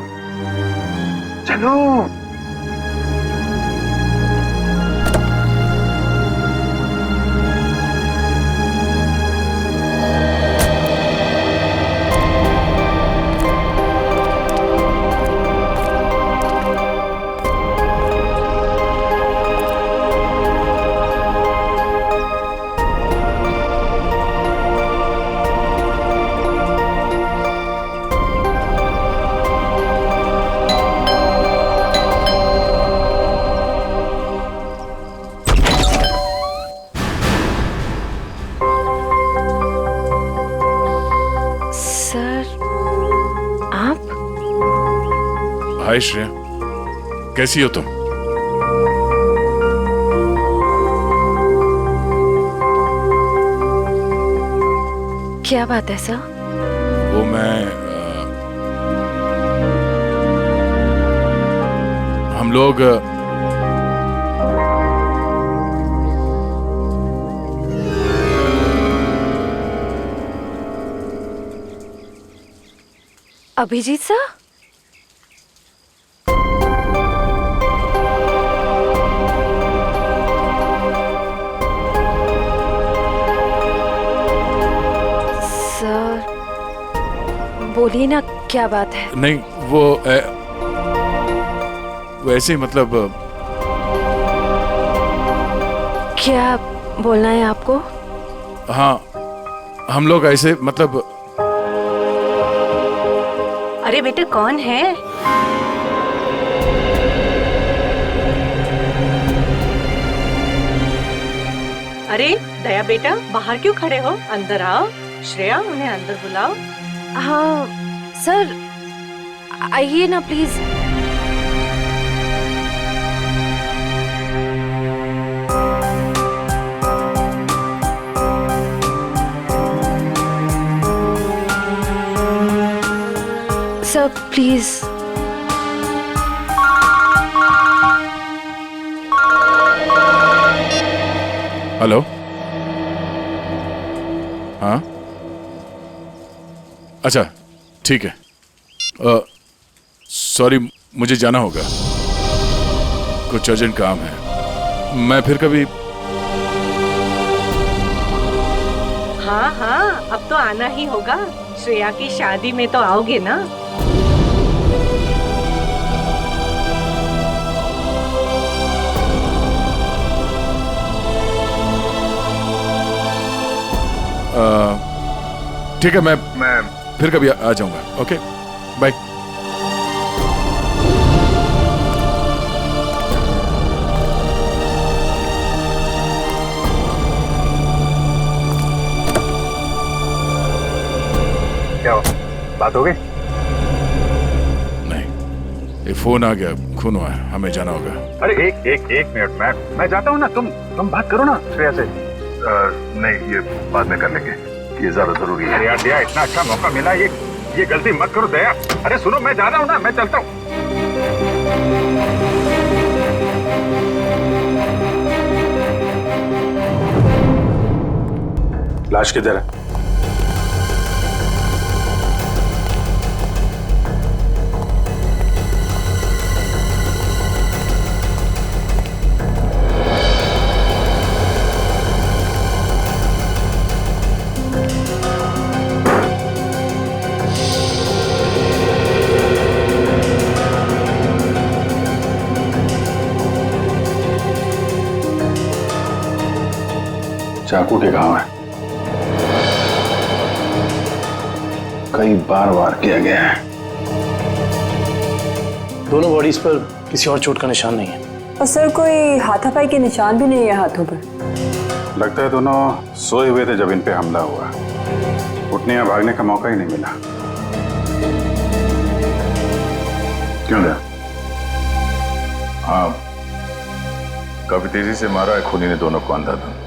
हाय श्रेया, कैसी हो तुम? क्या बात है सर? वो हम लोग अभिजीत सर? बोलिए ना, क्या बात है? नहीं, वो ऐसे ही मतलब। क्या बोलना है आपको? हाँ, हम लोग ऐसे मतलब। अरे बेटा कौन है? अरे दया बेटा, बाहर क्यों खड़े हो? अंदर आओ। श्रेया, उन्हें अंदर बुलाओ। हाँ सर, आइए ना प्लीज। Sir please. हेलो। हाँ अच्छा, ठीक है। सॉरी, मुझे जाना होगा, कुछ अर्जेंट काम है। मैं फिर कभी। हाँ, अब तो आना ही होगा। श्रेया की शादी में तो आओगे ना? ठीक है, मैं फिर कभी आ जाऊंगा। Okay, bye. क्या बात हो गई? नहीं, ये फोन आ गया, खून हुआ है, हमें जाना होगा। अरे एक मिनट, मैं जाता हूँ ना, तुम बात करो ना श्रेया से। नहीं, ये बाद में कर लेंगे, ये ज्यादा जरूरी है। यार दया, इतना अच्छा मौका मिला, ये गलती मत करो दया। अरे सुनो, मैं जा रहा हूँ ना, मैं चलता हूँ। लाश किधर है? चाकू के घाव है, कई बार वार किया गया है। दोनों बॉडीज पर किसी और चोट का निशान नहीं है। और सर, कोई हाथापाई के निशान भी नहीं है हाथों पर। लगता है दोनों सोए हुए थे जब इन पे हमला हुआ, उठने या भागने का मौका ही नहीं मिला। क्यों दया? हाँ, काफी तेजी से मारा है खूनी ने दोनों को अंधाधुंध,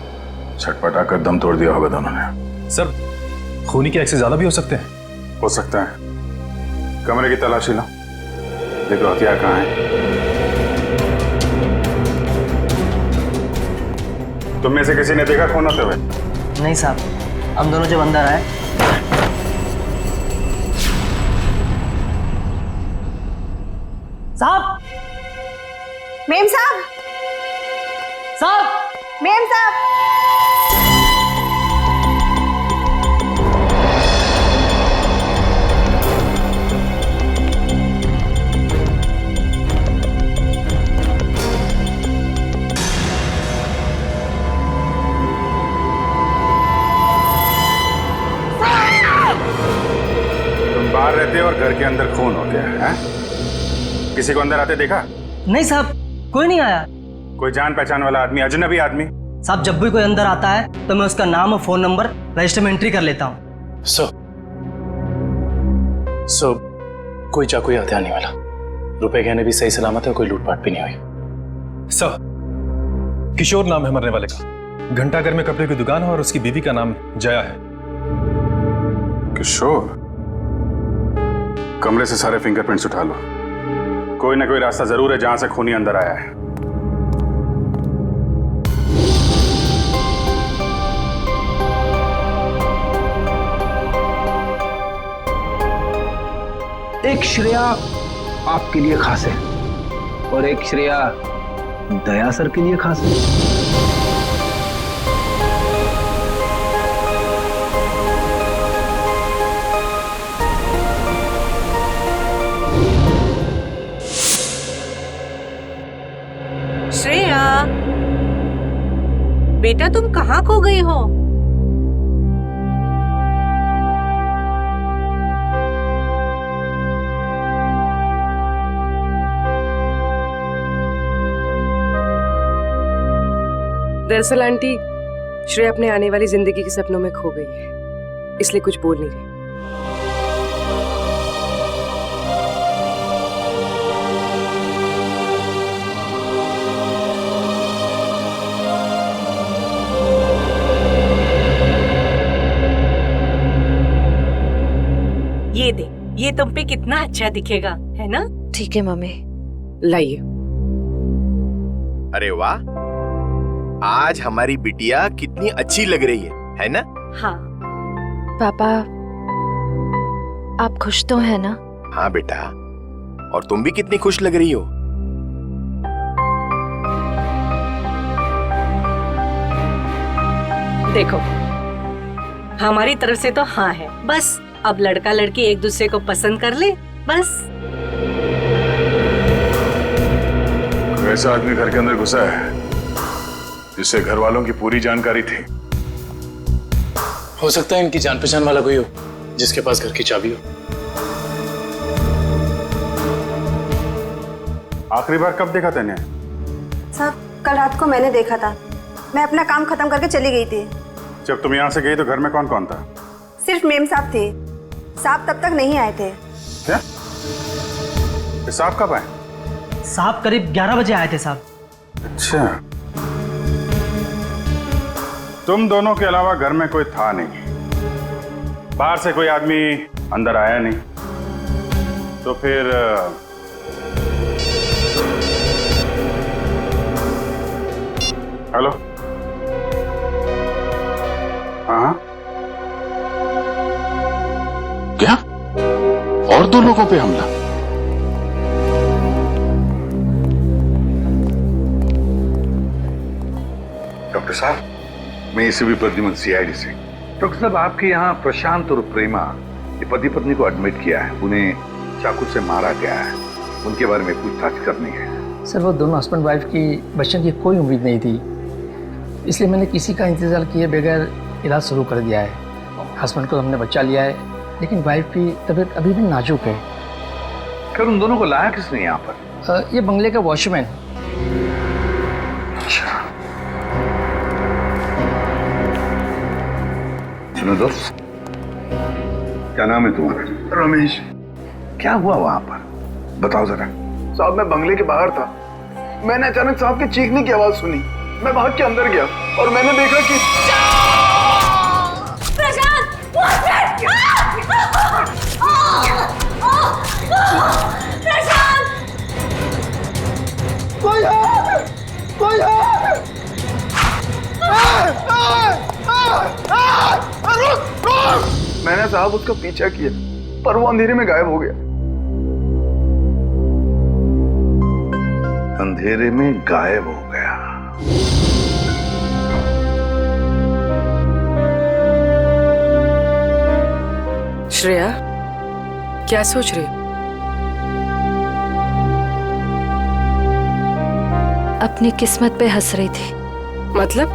छटपटा कर दम तोड़ दिया होगा दोनों ने। सर, खूनी के एक्स ज्यादा भी हो सकते हैं। हो सकता है। कमरे की तलाशी लो, देखो हथियार कहाँ है। तुम में से किसी ने देखा खून होते हुए? नहीं साहब, हम दोनों जब अंदर आए। साहब, मेम साहब, साहब, मेम साहब। बाहर रहते और घर के अंदर खून हो गया है? किसी को अंदर आते देखा? नहीं साहब, कोई नहीं आया। कोई जान पहचान वाला आदमी, अजनबी आदमी? साहब, जब भी कोई अंदर आता है तो मैं उसका नाम और फोन नंबर रजिस्टर में एंट्री कर लेता हूँ। सर, कोई चाकू या हथियार नहीं वाला, रुपए गहने भी सही सलामत है, कोई लूटपाट भी नहीं हुई। सर, किशोर नाम है मरने वाले का, घंटाघर में कपड़े की दुकान है और उसकी बीवी का नाम जया है। किशोर? कमरे से सारे फिंगरप्रिंट्स उठा लो, कोई ना कोई रास्ता जरूर है जहां से खूनी अंदर आया है। एक श्रेया आपके लिए खास है और एक श्रेया दया सर के लिए खास है। श्रेया, बेटा तुम कहाँ खो गई हो? दरअसल आंटी, श्रेया अपने आने वाली जिंदगी के सपनों में खो गई है, इसलिए कुछ बोल नहीं रही। ये दे, ये तुम पे कितना अच्छा दिखेगा, है ना? ठीक है मम्मी। लाइए। अरे वाह, आज हमारी बिटिया कितनी अच्छी लग रही है ना? हाँ। पापा, आप खुश तो है ना? हाँ बेटा, और तुम भी कितनी खुश लग रही हो। देखो, हमारी तरफ से तो हाँ है, बस अब लड़का लड़की एक दूसरे को पसंद कर ले, बस। ऐसा आदमी घर के अंदर घुसा है जिससे घर वालों की पूरी जानकारी थी। हो सकता है इनकी जान पहचान वाला कोई हो। जिसके पास घर की चाबी हो। आखिरी बार कब देखा तूने? साहब कल रात को मैंने देखा था। मैं अपना काम खत्म करके चली गई थी। जब तुम यहाँ से गई तो घर में कौन कौन था? सिर्फ मेम साहब थे। साहब तब तक नहीं आए थे। क्या? साहब कब आए? साहब करीब 11 बजे आए थे साहब। अच्छा, तुम दोनों के अलावा घर में कोई था नहीं, बाहर से कोई आदमी अंदर आया नहीं, तो फिर हेलो? हाँ, क्या? और 2 लोगों पे हमला? डॉक्टर साहब, मैं एसीपी प्रद्युमन सीआईडी से। डॉक्टर साहब, आपके यहाँ प्रशांत और प्रेमा ये पति पत्नी को एडमिट किया है। उन्हें चाकू से मारा गया है। उनके बारे में पूछताछ करनी है। सर वो दोनों हस्बैंड वाइफ की बचने की कोई उम्मीद नहीं थी, इसलिए मैंने किसी का इंतजार किए बगैर इलाज शुरू कर दिया है। हस्बैंड को हमने बचा लिया है, लेकिन वाइफ की तबीयत अभी भी नाजुक है। खैर, उन दोनों को लाया किसने यहाँ पर? ये बंगले का वॉचमैन। अच्छा, सुनो दोस्त, क्या नाम है तुम्हारा? रमेश। क्या हुआ वहां पर, बताओ जरा। साहब मैं बंगले के बाहर था। मैंने अचानक साहब के चीखने की आवाज सुनी। मैं भाग के अंदर गया और मैंने देखा कि मैंने साहब उसका पीछा किया, पर वो अंधेरे में गायब हो गया। अंधेरे में गायब हो गया? श्रेया, क्या सोच रही? अपनी किस्मत पे हंस रही थी। मतलब?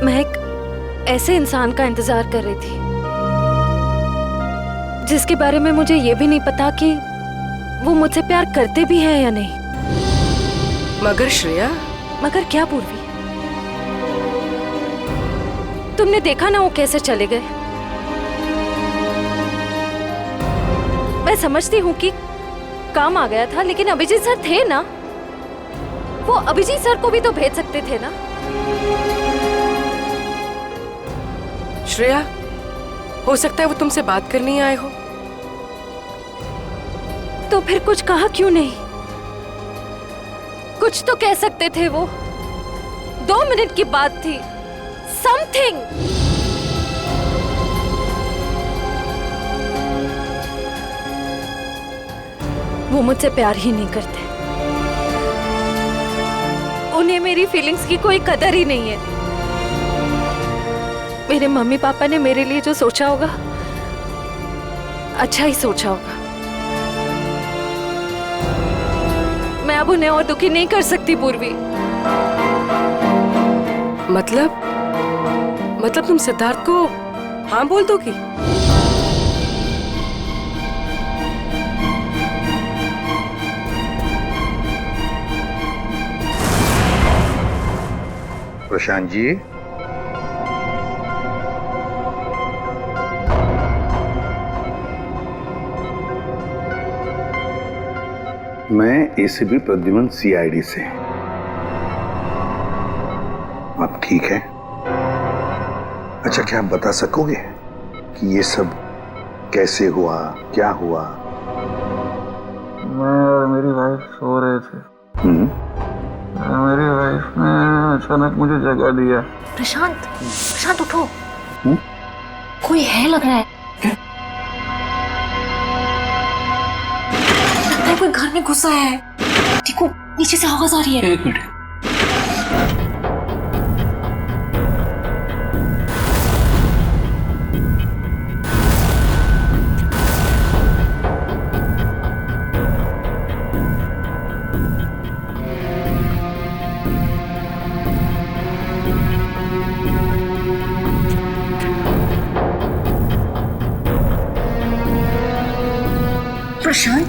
मैं एक ऐसे इंसान का इंतजार कर रही थी जिसके बारे में मुझे ये भी नहीं पता कि वो मुझसे प्यार करते भी हैं या नहीं। मगर श्रेया। मगर क्या पूर्वी? तुमने देखा ना वो कैसे चले गए। मैं समझती हूँ कि काम आ गया था, लेकिन अभिजीत सर थे ना, वो अभिजीत सर को भी तो भेज सकते थे ना। श्रेया, हो सकता है वो तुमसे बात करने आए हो। तो फिर कुछ कहा क्यों नहीं? कुछ तो कह सकते थे वो। 2 मिनट की बात थी। समथिंग। वो मुझसे प्यार ही नहीं करते। उन्हें मेरी फीलिंग्स की कोई कदर ही नहीं है। मेरे मम्मी पापा ने मेरे लिए जो सोचा होगा, अच्छा ही सोचा होगा। मैं अब उन्हें और दुखी नहीं कर सकती पूर्वी। मतलब तुम सिद्धार्थ को हाँ बोल दोगी? प्रशांत जी, मैं एसीपी प्रद्युमन सीआईडी से। आप ठीक है? अच्छा, क्या आप बता सकोगे कि ये सब कैसे हुआ, क्या हुआ? मैं और मेरी वाइफ सो रहे थे। मेरी वाइफ ने अचानक मुझे जगा दिया। प्रशांत उठो। कोई है लग रहा है। लगता है कोई घर में घुसा है। देखो नीचे से आवाज आ रही है। 1 मिनट।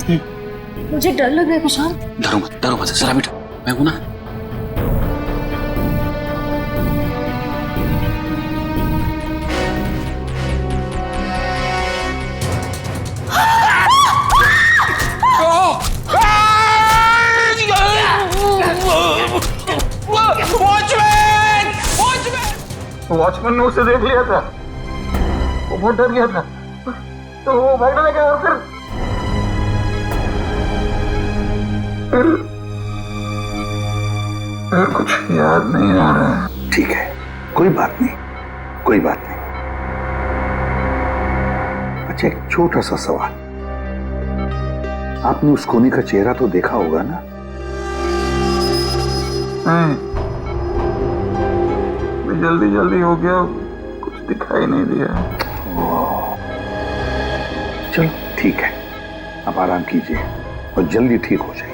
मुझे डर लग रहा है प्रशांत। डरो मत, जरा बैठो, मैं हूं ना। वॉचमैन ने उसे देख लिया था, वो बहुत डर गया था, तो वो भागने लगा और फिर कुछ याद नहीं आ रहा है। ठीक है, कोई बात नहीं, कोई बात नहीं। अच्छा, एक छोटा सा सवाल, आपने उस खूनी का चेहरा तो देखा होगा ना? जल्दी जल्दी हो गया, कुछ दिखाई नहीं दिया। चलो ठीक है, आप आराम कीजिए और जल्दी ठीक हो जाइए।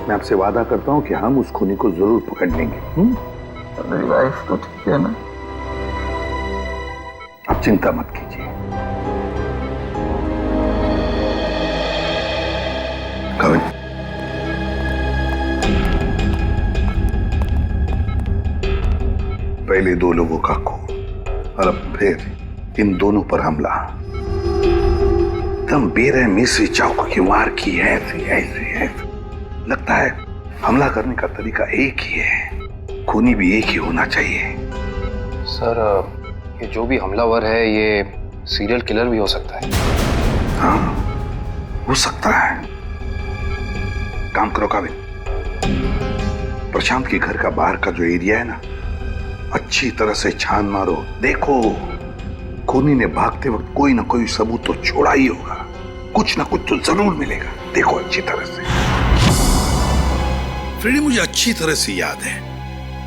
मैं आपसे वादा करता हूं कि हम उस खूनी को जरूर पकड़ लेंगे। मेरी वाइफ तो ठीक है ना? आप चिंता मत कीजिए। कविन, पहले 2 लोगों का खून और अब फिर इन दोनों पर हमला। एकदम बेरहमी से चाकू की वार की है, ऐसे लगता है हमला करने का तरीका एक ही है, खूनी भी एक ही होना चाहिए। सर, ये जो भी हमलावर है ये सीरियल किलर भी हो सकता है। हाँ, हो सकता है। काम करो काबिल, प्रशांत के घर का बाहर का जो एरिया है ना, अच्छी तरह से छान मारो। देखो, खूनी ने भागते वक्त कोई ना कोई सबूत तो छोड़ा ही होगा, कुछ ना कुछ तो जरूर मिलेगा। देखो अच्छी तरह से। फ्रेडी, मुझे अच्छी तरह से याद है,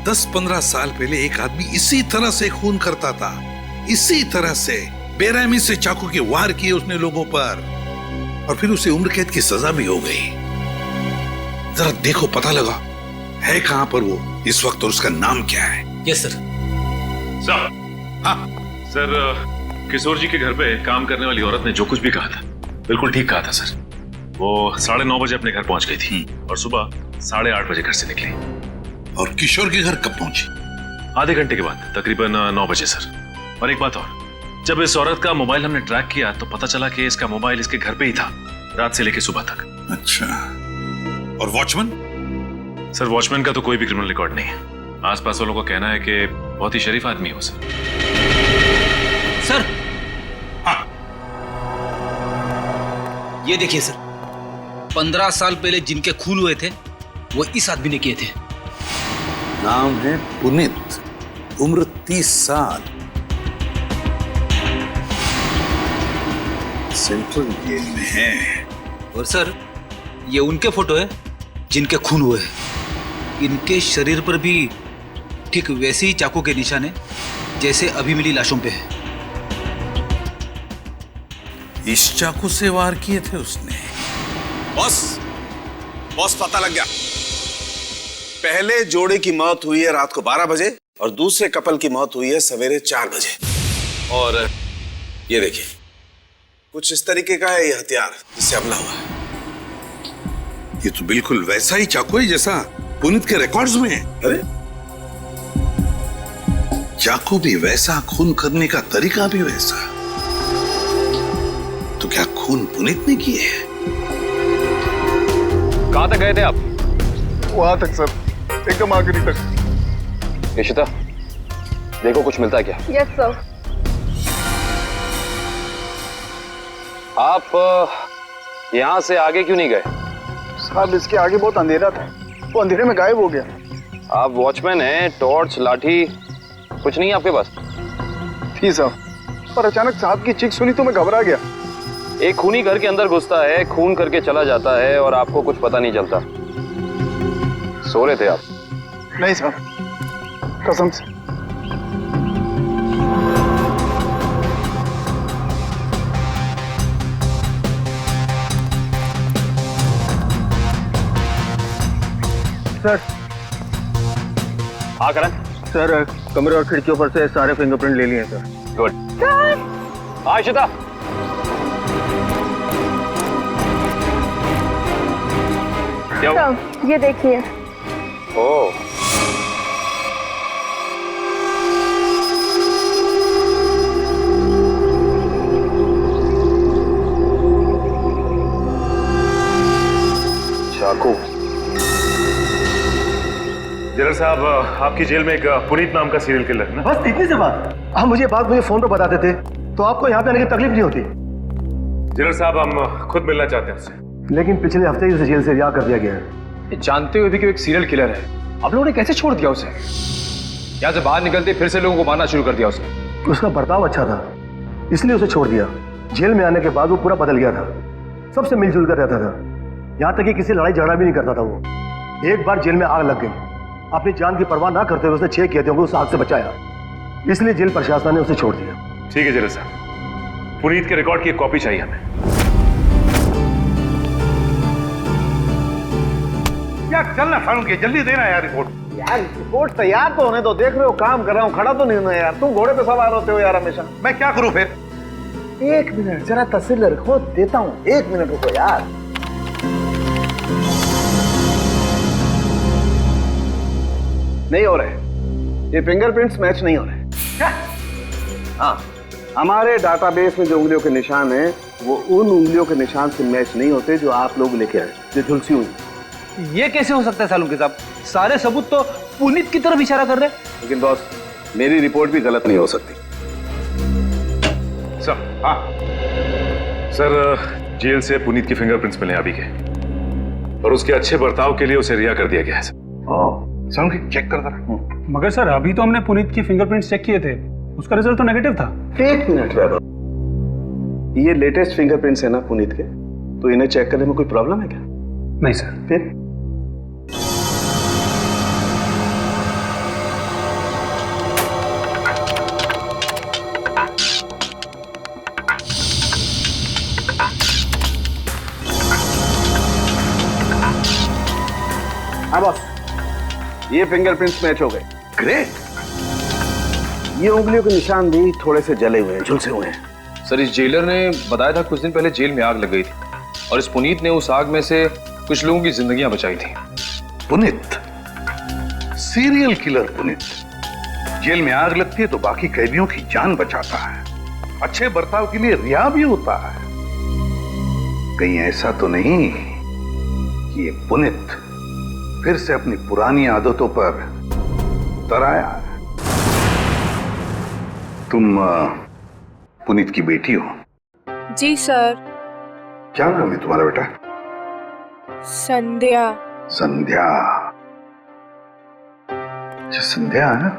10-15 साल पहले एक आदमी इसी तरह से खून करता था, इसी तरह से बेरहमी से चाकू के वार किए उसने लोगों पर, और फिर उसे उम्र कैद की सजा भी हो गई। जरा देखो, पता लगा है कहां पर वो इस वक्त और उसका नाम क्या है। Yes sir. सर, हाँ सर, किशोर जी के घर पे काम करने वाली औरत ने जो कुछ भी कहा था बिल्कुल ठीक कहा था सर। वो 9:30 बजे अपने घर पहुंच गई थी और सुबह 8:30 बजे घर से निकली। और किशोर के घर कब पहुंची? आधे घंटे के बाद, तकरीबन 9 बजे सर। और एक बात और, जब इस औरत का मोबाइल हमने ट्रैक किया तो पता चला कि इसका मोबाइल इसके घर पे ही था, रात से लेकर सुबह तक। अच्छा, और वॉचमैन? सर, वॉचमैन का तो कोई भी क्रिमिनल रिकॉर्ड नहीं है। आसपास वालों का कहना है कि बहुत ही शरीफ आदमी है वो सर। सर, हाँ, ये देखिए सर, 15 साल पहले जिनके खून हुए थे वो इस आदमी ने किए थे। नाम है पुनीत, उम्र 30 साल, सेंट्रल जेल में है। और सर, ये उनके फोटो है जिनके खून हुए हैं। इनके शरीर पर भी ठीक वैसे ही चाकू के निशान है जैसे अभी मिली लाशों पे है। इस चाकू से वार किए थे उसने। बॉस पता लग गया। पहले जोड़े की मौत हुई है रात को 12 बजे और दूसरे कपल की मौत हुई है सवेरे 4 बजे। और ये देखिए, कुछ इस तरीके का है ये हथियार जिससे हमला हुआ है। ये तो बिल्कुल वैसा ही चाकू है जैसा पुनीत के रिकॉर्ड्स में है। अरे, चाकू भी वैसा, खून करने का तरीका भी वैसा। तो क्या खून पुनीत ने किए? कहां तक गए थे आप? वहां तक सर, एकदम आखिरी तक। इशिता, देखो कुछ मिलता है क्या? Yes sir. आप यहां से आगे क्यों नहीं गए? साहब, इसके आगे बहुत अंधेरा था, वो अंधेरे में गायब हो गया। आप वॉचमैन हैं, टॉर्च, लाठी कुछ नहीं है आपके पास? थी साहब, पर अचानक साहब की चीख सुनी तो मैं घबरा गया। एक खूनी घर के अंदर घुसता है, खून करके चला जाता है और आपको कुछ पता नहीं चलता। सो रहे थे आप? नहीं साहब, कसम से। सर। हाँ करण। सर, कमरे और खिड़कियों पर से सारे फिंगरप्रिंट ले लिए सर। गुड। हाँ इशिता। क्या हुआ? ये देखिए। ओह, चाकू। जनरल साहब, आपकी जेल में एक पुनीत नाम का सीरियल किलर है ना? बस इतनी सी बात। आप मुझे फोन पर बताते थे तो आपको यहाँ पे आने की तकलीफ नहीं होती। जनरल साहब, हम खुद मिलना चाहते हैं उससे। लेकिन पिछले हफ्ते ही उसे जेल से रिहा कर दिया गया है। जानते हुए भी कि वो एक सीरियल किलर है, आप लोगों ने कैसे छोड़ दिया उसे? यहाँ से बाहर निकलते फिर से लोगों को मारना शुरू कर दिया उसने। उसका बर्ताव अच्छा था इसलिए उसे छोड़ दिया। जेल में आने के बाद वो पूरा बदल गया था, सबसे मिलजुल कर रहता था, यहाँ तक कि किसी लड़ाई झगड़ा भी नहीं करता था वो। एक बार जेल में आग लग गई, अपनी जान की परवाह ना करते हुए उसने 6 कैदियों को उस आग से बचाया, इसलिए जेल प्रशासन ने उसे छोड़ दिया। ठीक है जनरल साहब, पुनीत के रिकॉर्ड की एक कॉपी चाहिए हमें। यार चलना फारूक, जल्दी देना यार रिपोर्ट। यार रिपोर्ट तैयार तो होने दो, देख रहे हो काम कर रहा हूँ, खड़ा तो नहीं हूं यार। तुम घोड़े पे सवार होते हो यार हमेशा। मैं क्या करूं फिर? 1 मिनट जरा तसल्ली रखो, देता हूँ। 1 मिनट रुको यार। नहीं हो रहे, ये फिंगरप्रिंट्स मैच नहीं हो रहे। क्या? हाँ, हमारे डाटाबेस में जो उंगलियों के निशान हैं वो उन उंगलियों के निशान से मैच नहीं होते जो आप लोग लेके आए, जो झुलसी हुई। ये कैसे हो सकता है सालुंके साहब? सारे सबूत तो पुनीत की तरफ इशारा कर रहे हैं। लेकिन बॉस, मेरी रिपोर्ट भी गलत नहीं हो सकती। सर, हाँ सर, जेल से पुनीत की फिंगरप्रिंट्स मिले अभी के, और उसके अच्छे बर्ताव के लिए उसे रिहा कर दिया गया है सर। चेक कर जरा। मगर सर अभी तो हमने पुनीत की फिंगरप्रिंट्स चेक किए थे, उसका रिजल्ट तो नेगेटिव था। 1 मिनट वैभव, ये लेटेस्ट फिंगरप्रिंट्स है ना पुनीत के, तो इन्हें चेक करने में कोई प्रॉब्लम है क्या? नहीं सर। फिर हाँ बॉस, ये फिंगरप्रिंट्स मैच हो गए। ग्रेट। ये उंगलियों के निशान भी थोड़े से जले हुए हैं, झुलसे हुए हैं। सर, इस जेलर ने बताया था कुछ दिन पहले जेल में आग लग गई थी और इस पुनीत ने उस आग में से कुछ लोगों की जिंदगियां बचाई थी। Puneet, serial killer Puneet, jail में आग लगती है तो बाकी कैदियों की जान बचाता है, अच्छे बर्ताव के लिए रिहा भी होता है। कहीं ऐसा तो नहीं कि ये पुनीत फिर से अपनी पुरानी आदतों पर तराया है? तुम पुनीत की बेटी हो? जी सर। क्या नाम है तुम्हारा बेटा? संध्या। संध्या। अच्छा संध्या है?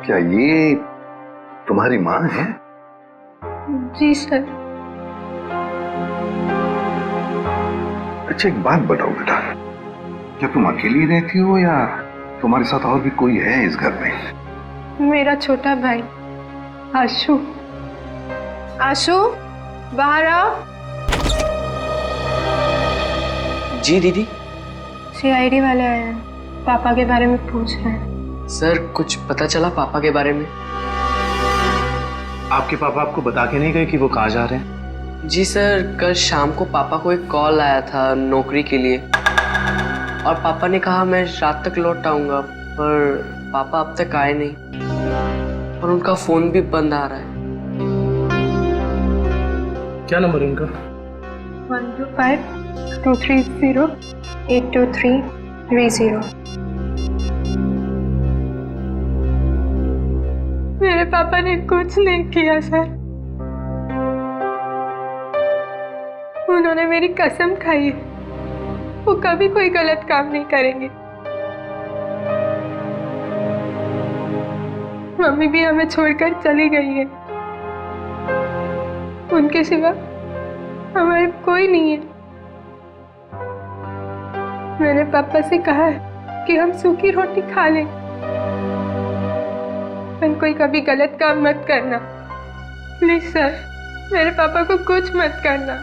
क्या ये तुम्हारी माँ है? जी सर। अच्छा एक बात बताओ बेटा, क्या तुम अकेली रहती हो या तुम्हारे साथ और भी कोई है इस घर में? मेरा छोटा भाई आशु। आशु, बाहर आओ। जी दीदी। सीआईडी वाले आए हैं, पापा के बारे में पूछ रहे हैं। सर कुछ पता चला पापा के बारे में? आपके पापा आपको बता के नहीं गए कि वो कहाँ जा रहे हैं? जी सर, कल शाम को पापा को एक कॉल आया था नौकरी के लिए और पापा ने कहा मैं रात तक लौट आऊंगा, पर पापा अब तक आए नहीं और उनका फोन भी बंद आ रहा है। क्या नंबर है उनका? 125-230-82330। मेरे पापा ने कुछ नहीं किया सर, उन्होंने मेरी कसम खाई है वो कभी कोई गलत काम नहीं करेंगे। मम्मी भी हमें छोड़कर चली गई है, उनके सिवा हमारे कोई नहीं है। मैंने पापा से कहा है कि हम सूखी रोटी खा लें, पर कोई कभी गलत काम मत करना प्लीज सर। मेरे पापा को कुछ मत करना,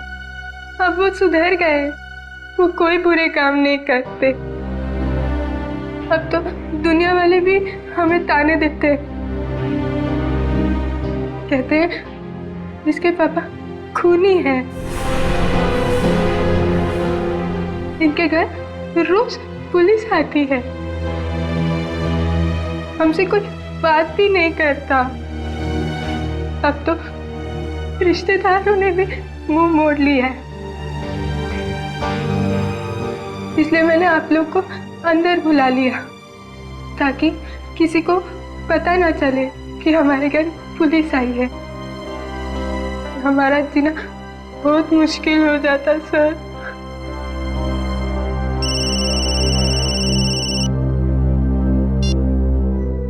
अब वो सुधर गए, वो कोई बुरे काम नहीं करते। अब तो दुनिया वाले भी हमें ताने देते हैं, कहते हैं इसके पापा खूनी हैं। इनके घर रोज पुलिस आती है, हमसे कोई बात भी नहीं करता। अब तो रिश्तेदारों ने भी मुंह मोड़ लिया है, इसलिए मैंने आप लोग को अंदर बुला लिया ताकि किसी को पता ना चले कि हमारे घर पुलिस आई है। हमारा जीना बहुत मुश्किल हो जाता सर।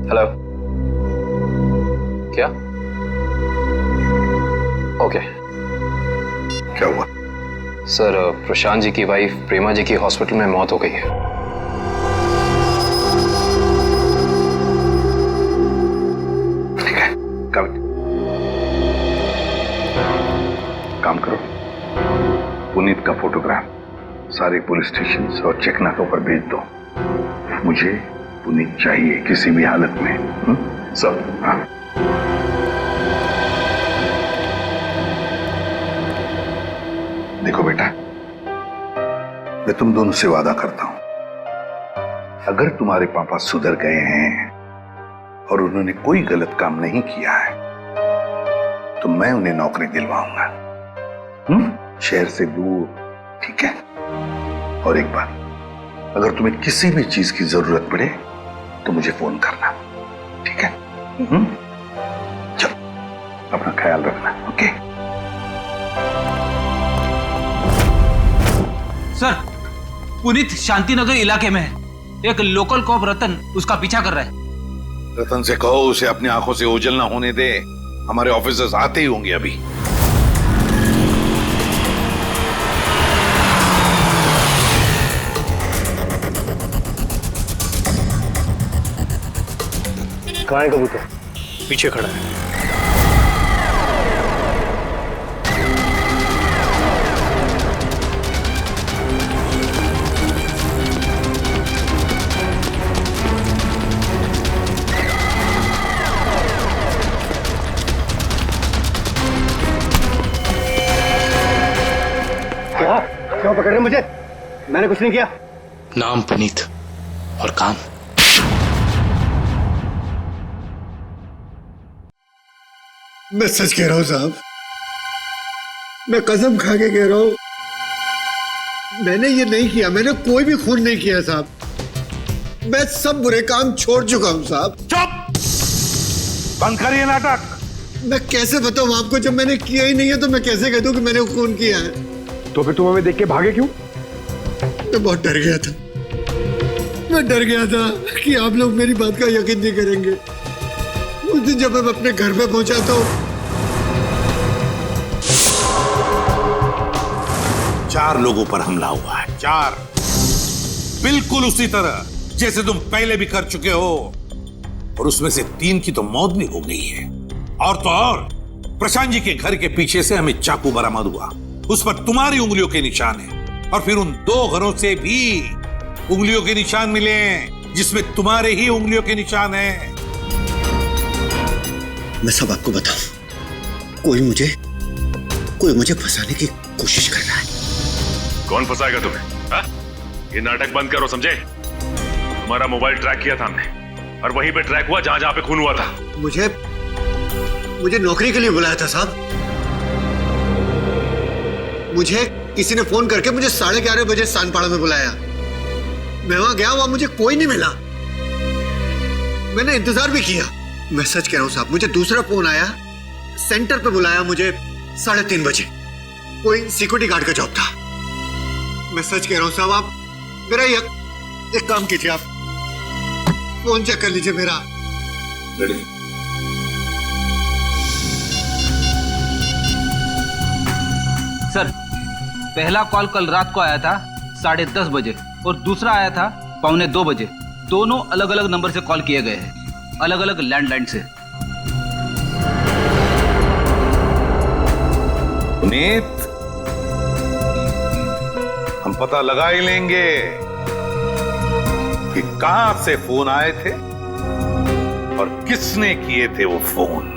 हेलो, क्या? ओके। क्या हुआ? सर, प्रशांत जी की वाइफ प्रेमा जी की हॉस्पिटल में मौत हो गई है। ठीक है, काम करो, पुनीत का फोटोग्राफ सारे पुलिस स्टेशन और चेक नाकों पर भेज दो। मुझे पुनीत चाहिए किसी भी हालत में। सब? हाँ। देखो बेटा, मैं तुम दोनों से वादा करता हूं, अगर तुम्हारे पापा सुधर गए हैं और उन्होंने कोई गलत काम नहीं किया है तो मैं उन्हें नौकरी दिलवाऊंगा, शहर से दूर। ठीक है? और एक बात, अगर तुम्हें किसी भी चीज की जरूरत पड़े तो मुझे फोन करना, ठीक है? चलो, अपना ख्याल रखना। ओके? सर, पुनीत शांतिनगर इलाके में है। एक लोकल कॉप रतन उसका पीछा कर रहा है। रतन से कहो उसे अपनी आंखों से ओझल ना होने दे, हमारे ऑफिसर्स आते ही होंगे अभी। कहाँ है कबूतर? पीछे खड़ा है। क्या? क्यों पकड़ रहे मुझे? मैंने कुछ नहीं किया। नाम पुनीत और काम मैं सच कह रहा हूं साहब, मैं कसम खा के कह रहा हूं, मैंने ये नहीं किया, मैंने कोई भी खून नहीं किया साहब। मैं सब बुरे काम छोड़ चुका हूं साहब। चुप! बंद करिए नाटक। मैं कैसे बताऊं आपको, जब मैंने किया ही नहीं है तो मैं कैसे कह दूं कि मैंने खून किया है? तो फिर तुम हमें देख के भागे क्यों? मैं बहुत डर गया था, मैं डर गया था कि आप लोग मेरी बात का यकीन नहीं करेंगे। उस दिन जब मैं अपने घर पे पहुंचा तो 4 लोगों पर हमला हुआ है। 4, बिल्कुल उसी तरह जैसे तुम पहले भी कर चुके हो, और उसमें से 3 की तो मौत भी हो गई है। और तो और प्रशांत जी के घर के पीछे से हमें चाकू बरामद हुआ, उस पर तुम्हारी उंगलियों के निशान है, और फिर उन 2 घरों से भी उंगलियों के निशान मिले जिसमें तुम्हारे ही उंगलियों के निशान है। मैं सब आपको बताऊं, कोई मुझे फंसाने की कोशिश कर रहा है। कौन फंसाएगा तुम्हें? हा? ये नाटक बंद करो, समझे? तुम्हारा मोबाइल ट्रैक किया था हमने, और वहीं पे ट्रैक हुआ जहां जहां पे खून हुआ था। मुझे नौकरी के लिए बुलाया था साहब। मुझे किसी ने फोन करके मुझे 11:30 बजे सानपाड़ा में बुलाया। मैं वहां गया, वहां मुझे कोई नहीं मिला। मैंने इंतजार भी किया। मैं सच कह रहा हूं साहब, मुझे दूसरा फोन आया, सेंटर पे बुलाया मुझे 3:30 बजे। कोई सिक्योरिटी गार्ड का जॉब था। मैं सच कह रहा हूं साहब, आप मेरा एक काम कीजिए, आप फोन चेक कर लीजिए मेरा। सर, पहला कॉल कल रात को आया था 10:30 बजे और दूसरा आया था 1:45 बजे। दोनों अलग अलग नंबर से कॉल किए गए हैं, अलग अलग लैंडलाइन से। पुनीत, हम पता लगा ही लेंगे कि कहां से फोन आए थे और किसने किए थे वो फोन।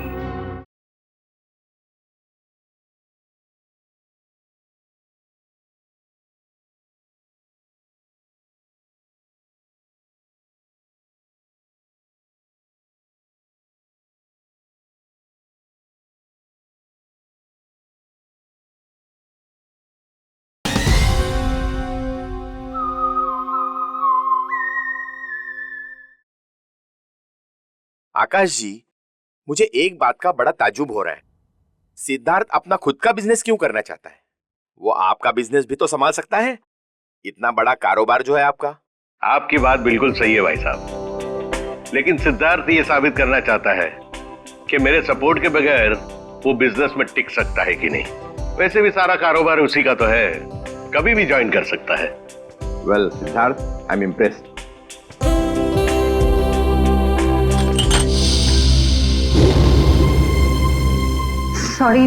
आकाश जी, मुझे एक बात का बड़ा ताजुब हो रहा है। सिद्धार्थ अपना खुद का बिजनेस क्यों करना चाहता है? वो आपका बिजनेस भी तो संभाल सकता है। इतना बड़ा कारोबार जो है आपका। आपकी बात बिल्कुल सही है भाई साहब, लेकिन सिद्धार्थ ये साबित करना चाहता है कि मेरे सपोर्ट के बगैर वो बिजनेस में टिक सकता है कि नहीं। वैसे भी सारा कारोबार उसी का तो है, कभी भी ज्वाइन कर सकता है। Well Siddharth, I am impressed. Sorry,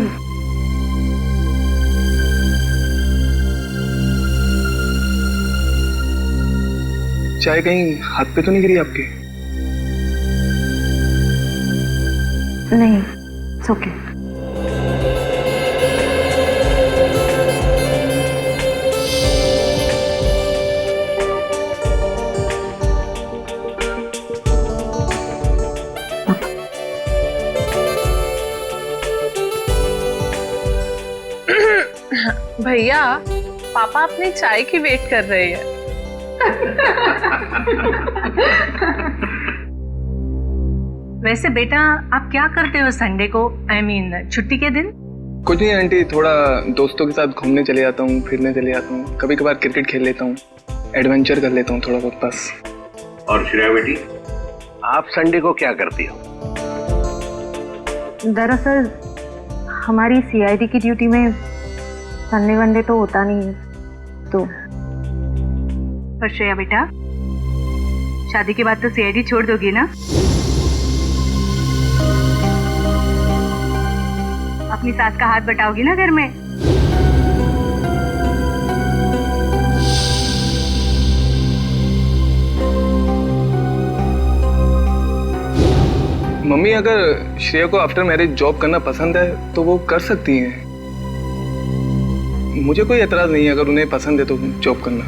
चाय कहीं हाथ पे तो नहीं गिरी आपके? नहीं, इट्स ओके। भैया, पापा अपनी चाय की वेट कर रहे हैं। वैसे बेटा, आप क्या करते हो संडे को, I mean, छुट्टी के दिन? कुछ नहीं आंटी, थोड़ा दोस्तों के साथ घूमने चले जाता हूँ, फिरने चले जाता हूँ, कभी कभार क्रिकेट खेल लेता हूँ, एडवेंचर कर लेता हूँ थोड़ा बहुत बस। और श्रेया बेटी, आप संडे को क्या करती हो? दरअसल हमारी सीआईडी की ड्यूटी में संडे वनडे तो होता नहीं है, तो। पर श्रेया बेटा, शादी के बाद तो सीआईडी छोड़ दोगी ना? अपनी सास का हाथ बटाओगी ना घर में? मम्मी, अगर श्रेया को आफ्टर मैरिज जॉब करना पसंद है तो वो कर सकती हैं। मुझे कोई एतराज नहीं है अगर उन्हें पसंद है तो जॉब करना।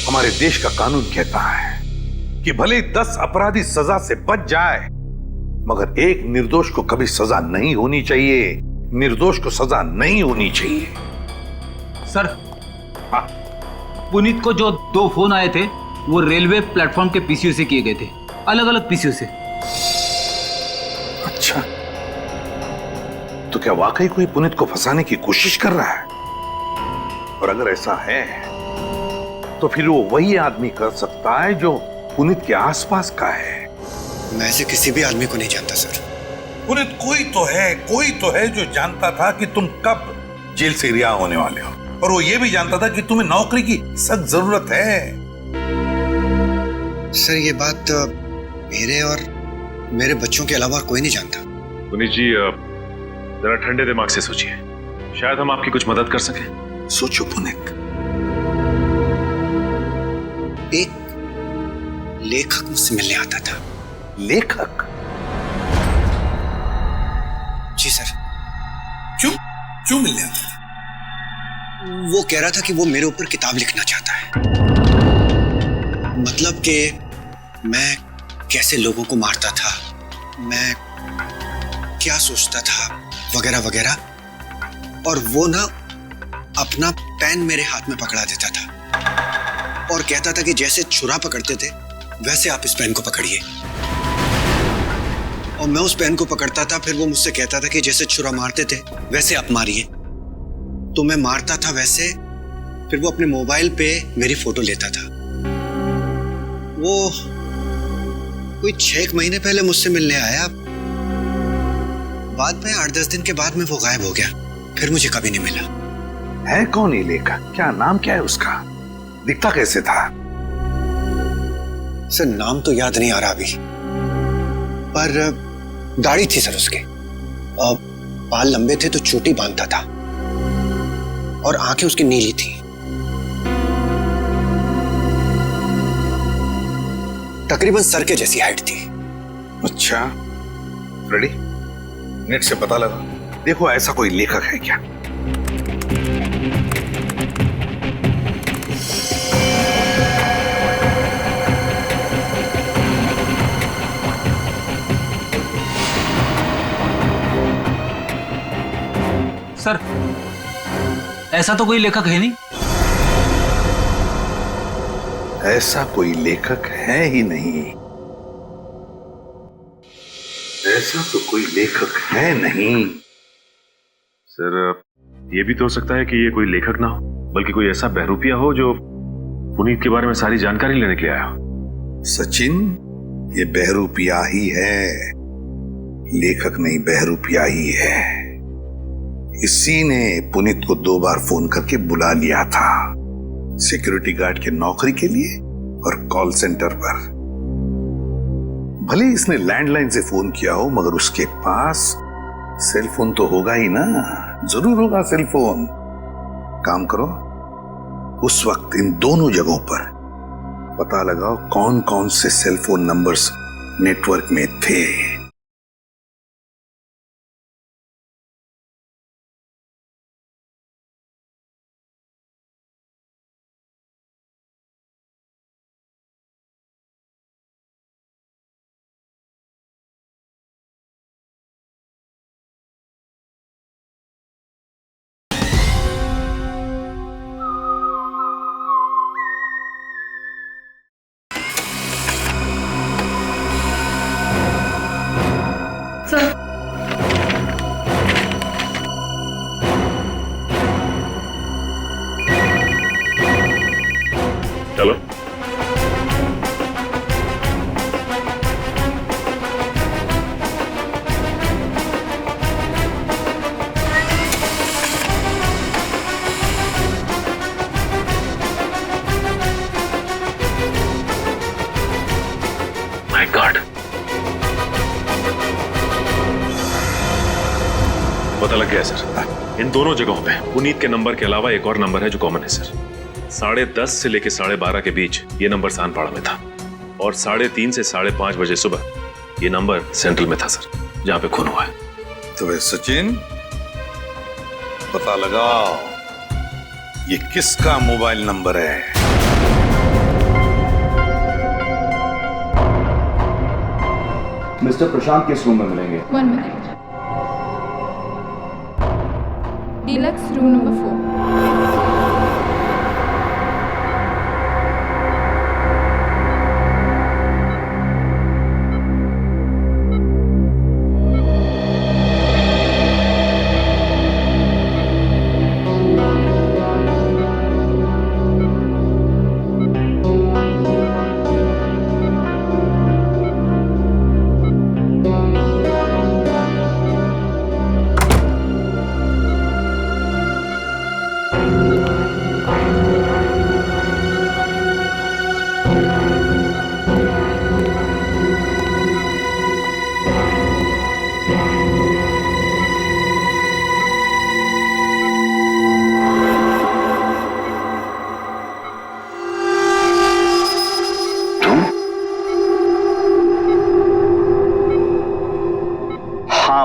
हमारे देश का कानून कहता है कि भले 10 अपराधी सजा से बच जाए, मगर एक निर्दोष को कभी सजा नहीं होनी चाहिए। निर्दोष को सजा नहीं होनी चाहिए। सर, पुनीत को जो 2 फोन आए थे वो रेलवे प्लेटफॉर्म के पीसीओ से किए गए थे, अलग अलग पीसीओ से। अच्छा, तो क्या वाकई कोई पुनीत को फंसाने की कोशिश कर रहा है? और अगर ऐसा है तो फिर वो वही आदमी कर सकता है जो पुनीत के आसपास का है। मैं ऐसे किसी भी आदमी को नहीं जानता सर। पुनीत कोई तो है जो जानता था कि तुम कब जेल से रिहा होने वाले हो, और वो ये भी जानता था कि तुम्हें नौकरी की सख्त जरूरत है। सर, ये बात मेरे और मेरे बच्चों के अलावा कोई नहीं जानता। पुनीत जी, जरा ठंडे दिमाग से सोचिए, शायद हम आपकी कुछ मदद कर सकें। सोचो पुनीत। एक लेखक मुझसे मिलने आता था। लेखक? जी सर। क्यों मिलने आता था? वो कह रहा था कि वो मेरे ऊपर किताब लिखना चाहता है। मतलब कि मैं कैसे लोगों को मारता था, मैं क्या सोचता था, वगैरह वगैरह। और वो ना अपना पेन मेरे हाथ में पकड़ा देता था और कहता था कि जैसे छुरा पकड़ते थे वैसे आप इस पेन को पकड़िए। और मैं उस पेन को पकड़ता था, फिर वो मुझसे कहता था कि जैसे छुरा मारते थे वैसे आप मारिए। तो मैं मारता था वैसे। फिर वो अपने मोबाइल पे मेरी फोटो लेता था। वो कोई 6 महीने पहले मुझसे मिलने आया। बाद में 8-10 दिन के बाद में वो गायब हो गया, फिर मुझे कभी नहीं मिला। है कौन ये लेखक? क्या नाम क्या है उसका? दिखता कैसे था? सर, नाम तो याद नहीं आ रहा अभी, पर दाढ़ी थी सर उसके। बाल लंबे थे तो चोटी बांधता था और आंखें उसकी नीली थी। तकरीबन सर के जैसी हाइट थी। अच्छा, फ्रेडी, नेट से पता लगा, देखो ऐसा कोई लेखक है क्या? सर, ऐसा तो कोई लेखक है नहीं। ऐसा कोई लेखक है ही नहीं, ऐसा तो कोई लेखक है नहीं। सर ये भी तो हो सकता है कि ये कोई लेखक ना हो, बल्कि कोई ऐसा बहरूपिया हो जो पुनीत के बारे में सारी जानकारी लेने के लिए आया हो। सचिन, ये बहरूपिया ही है, लेखक नहीं, बहरूपिया ही है। इसी ने पुनीत को 2 बार फोन करके बुला लिया था, सिक्योरिटी गार्ड के नौकरी के लिए और कॉल सेंटर पर। भले इसने लैंडलाइन से फोन किया हो, मगर उसके पास सेल फोन तो होगा ही ना, जरूर होगा सेल फोन। काम करो, उस वक्त इन दोनों जगहों पर पता लगाओ कौन कौन से सेल फोन नंबर्स नेटवर्क में थे। चलो। माय गॉड, पता लग गया सर। इन दोनों जगहों पे पुनीत के नंबर के अलावा एक और नंबर है जो कॉमन है सर। 10:30 से लेकर 12:30 के बीच ये नंबर सानपाड़ा में था, और 3:30 से 5:30 बजे सुबह ये नंबर सेंट्रल में था सर, जहां पे खून हुआ है। तो वे सचिन, पता लगाओ ये किसका मोबाइल नंबर है। मिस्टर प्रशांत किस रूम में मिलेंगे? 1 मिनट। Deluxe room number 4।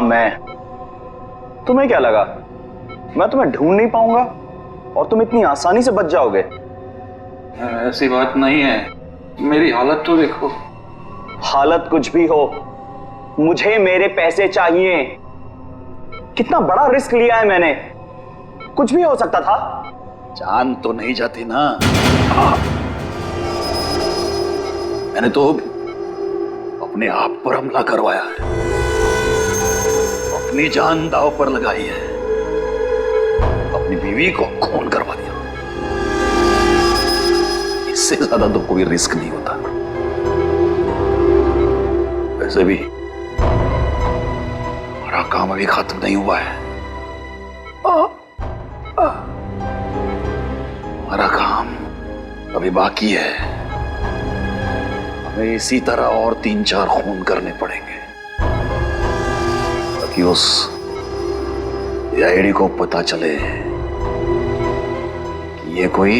मैं, तुम्हें क्या लगा मैं तुम्हें ढूंढ नहीं पाऊंगा और तुम इतनी आसानी से बच जाओगे? ऐसी बात नहीं है, मेरी हालत तो देखो। हालत कुछ भी हो, मुझे मेरे पैसे चाहिए। कितना बड़ा रिस्क लिया है मैंने, कुछ भी हो सकता था। जान तो नहीं जाती ना। मैंने तो अपने आप पर हमला करवाया है, अपनी जान दांव पर लगाई है, अपनी बीवी को खून करवा दिया। इससे ज्यादा तो कोई रिस्क नहीं होता। वैसे भी हमारा काम अभी खत्म नहीं हुआ है। हमारा काम अभी बाकी है। हमें इसी तरह और 3-4 खून करने पड़ेंगे ताकि उस आईडी को पता चले कि ये कोई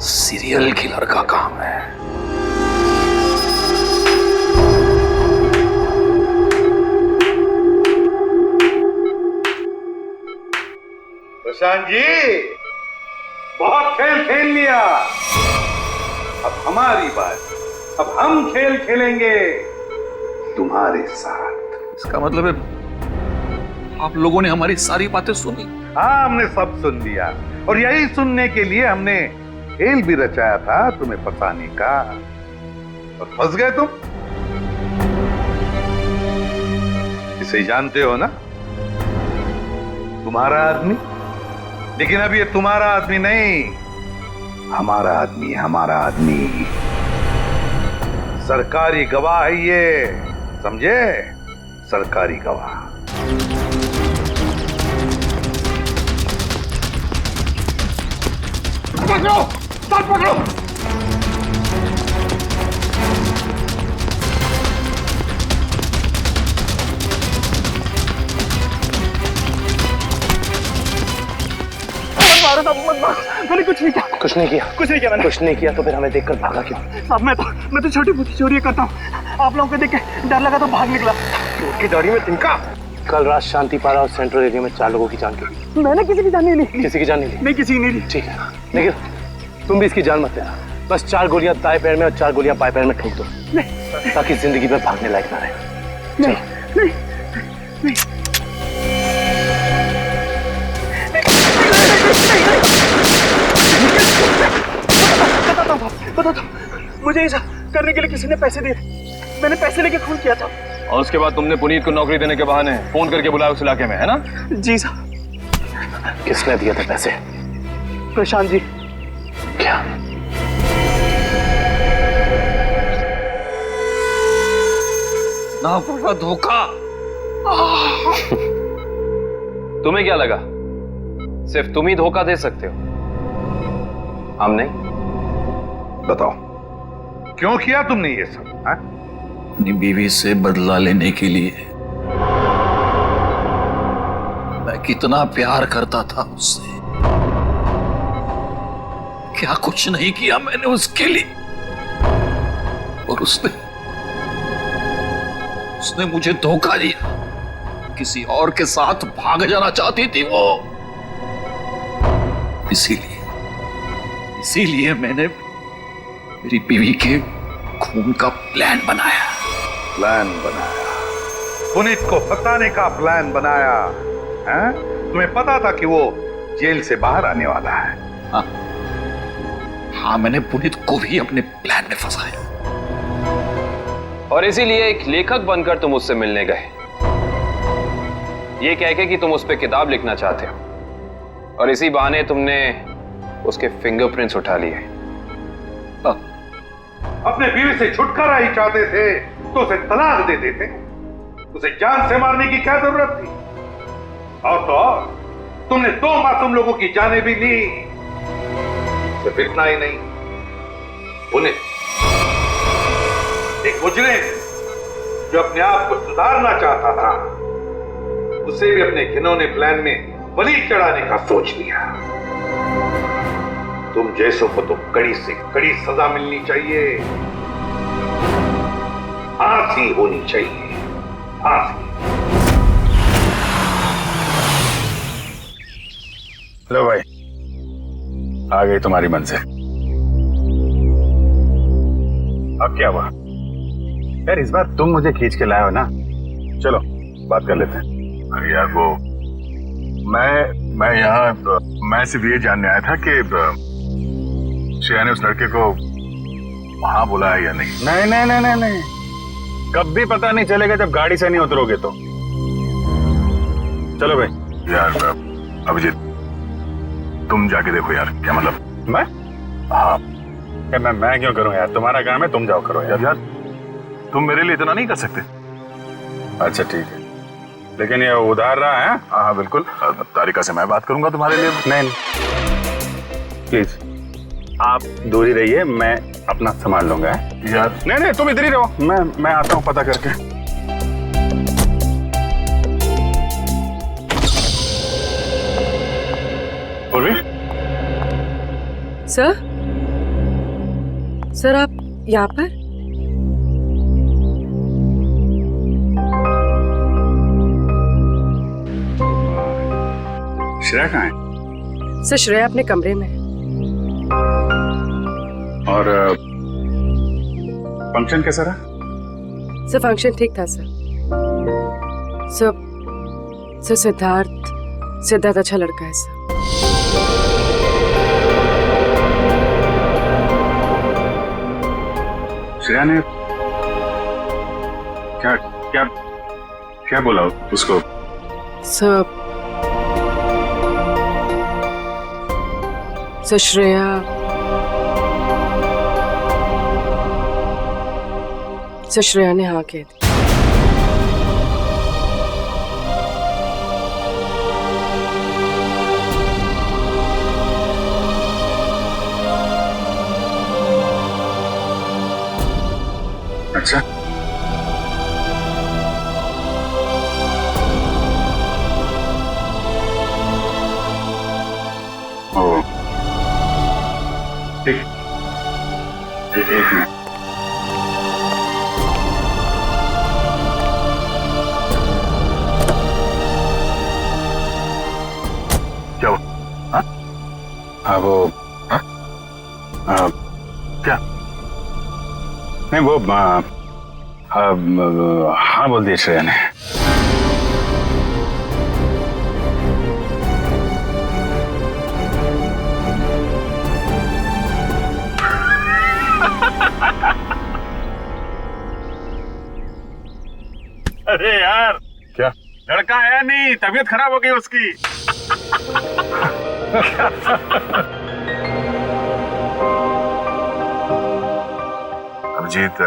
सीरियल किलर का काम है। प्रशांत जी, बहुत खेल खेल लिया, अब हमारी बात। अब हम खेल खेलेंगे तुम्हारे साथ। इसका मतलब है आप लोगों ने हमारी सारी बातें सुनी? हाँ, हमने सब सुन लिया और यही सुनने के लिए हमने खेल भी रचाया था तुम्हें फंसाने का, और फंस गए तुम। इसे जानते हो ना, तुम्हारा आदमी। लेकिन अब ये तुम्हारा आदमी नहीं, हमारा आदमी, हमारा आदमी। सरकारी गवाह है ये, समझे? सरकारी गवाह। पकड़ो, साथ पकड़ो। मैंने कुछ नहीं किया। कुछ नहीं किया? कुछ नहीं किया मैंने। कुछ नहीं किया तो फिर हमें देखकर भागा क्यों? साहब मैं तो छोटी मोटी चोरी करता हूँ, आप लोगों को देख के डर लगा तो भाग निकला। उसकी दाढ़ी में तिनका। कल रात शांति पारा और सेंट्रल एरिया में 4 लोगों की जान गई। मैंने किसी की जान नहीं ली। किसी की जान नहीं ली? नहीं, किसी की नहीं ली। ठीक है, लेकिन तुम भी इसकी जान मत लेना। बस 4 गोलियां दाएं पैर में और 4 गोलियां बाएं पैर में ठोक दो, ताकि जिंदगी में भागने लायक ना रहे। नहीं। बताता हूँ, मुझे ऐसा करने के लिए किसी ने पैसे दिए, मैंने पैसे लेके खून किया था। और उसके बाद तुमने पुनीत को नौकरी देने के बहाने फोन करके बुलाया उस इलाके में, है ना? जी साहब। किसने दिया था पैसे? प्रशांत जी। क्या? ना पड़ा धोखा। तुम्हें क्या लगा सिर्फ तुम ही धोखा दे सकते हो, हम नहीं? बताओ, क्यों किया तुमने ये सब? अपनी बीवी से बदला लेने के लिए। मैं कितना प्यार करता था उससे, क्या कुछ नहीं किया मैंने उसके लिए। और उसने मुझे धोखा दिया। किसी और के साथ भाग जाना चाहती थी वो। इसीलिए मैंने मेरी बीवी के खून का प्लान बनाया। पुनीत को फंसाने का प्लान बनाया, हैं? तुम्हें पता था कि वो जेल से बाहर आने वाला है। हाँ, मैंने पुनीत को भी अपने प्लान में फंसाया। और इसीलिए एक लेखक बनकर तुम उससे मिलने गए, ये कह के कि तुम उस पर किताब लिखना चाहते हो, और इसी बहाने तुमने उसके फिंगरप्रिंट्स उठा लिए। अपने बीवी से छुटकारा ही चाहते थे तो उसे तलाक दे देते। उसे जान से मारने की क्या जरूरत थी? और तो और, तुमने 2 मासूम लोगों की जानें भी ली। सिर्फ इतना ही नहीं, उन्हें एक मुजरिम जो अपने आप को सुधारना चाहता था, उसे भी अपने घिनौने प्लान में बलि चढ़ाने का सोच लिया। तुम जैसों को तो कड़ी से कड़ी सजा मिलनी चाहिए, फांसी होनी चाहिए, फांसी। लो भाई, आ गई तुम्हारी मंजिल। अब क्या हुआ यार? इस बार तुम मुझे खींच के लाए हो ना, चलो बात कर लेते हैं। अरे यार वो मैं सिर्फ ये जानने आया था कि श्रेया ने उस लड़के को वहां बुलाया या नहीं। नहीं, कब भी पता नहीं चलेगा जब गाड़ी से नहीं उतरोगे तो। चलो भाई। यार अभिजीत, तुम जाके देखो यार। क्या मतलब? मैं? हाँ, मैं क्यों करूं यार? तुम्हारा काम है, तुम जाओ करो यार। तुम मेरे लिए इतना नहीं कर सकते? अच्छा ठीक है, लेकिन ये उधार रहा है। हाँ बिल्कुल, तारिका से मैं बात करूंगा तुम्हारे लिए। नहीं प्लीज आप दूर ही रहिए, मैं अपना संभाल लूंगा यार। नहीं तुम इधर ही रहो, मैं आता हूँ पता करके। पूर्वी। सर आप यहाँ पर? श्रेया कहाँ है? सर श्रेया अपने कमरे में। और फंक्शन कैसा रहा? सर फंक्शन ठीक था सर। सर सिद्धार्थ अच्छा लड़का है सर। श्रेया ने क्या क्या क्या बोला उसको? सर श्रेया ने हाँ कह दी। अच्छा, ओ ठीक, एक मिनट। क्या हुआ? हाँ वो क्या नहीं वो हाँ बोल दिया श्रेया ने। अरे यार, क्या लड़का आया नहीं, तबीयत खराब हो गई उसकी। अभिजीत,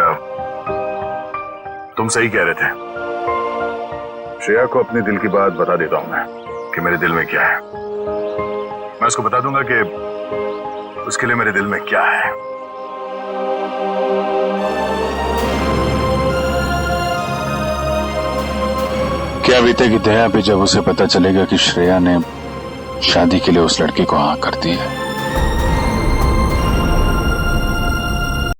तुम सही कह रहे थे। श्रेया को अपने दिल की बात बता देता हूं मैं कि मेरे दिल में क्या है। मैं उसको बता दूंगा कि उसके लिए मेरे दिल में क्या है। क्या बीतेगी दया पे जब उसे पता चलेगा कि श्रेया ने शादी के लिए उस लड़के को हाँ कर दी है।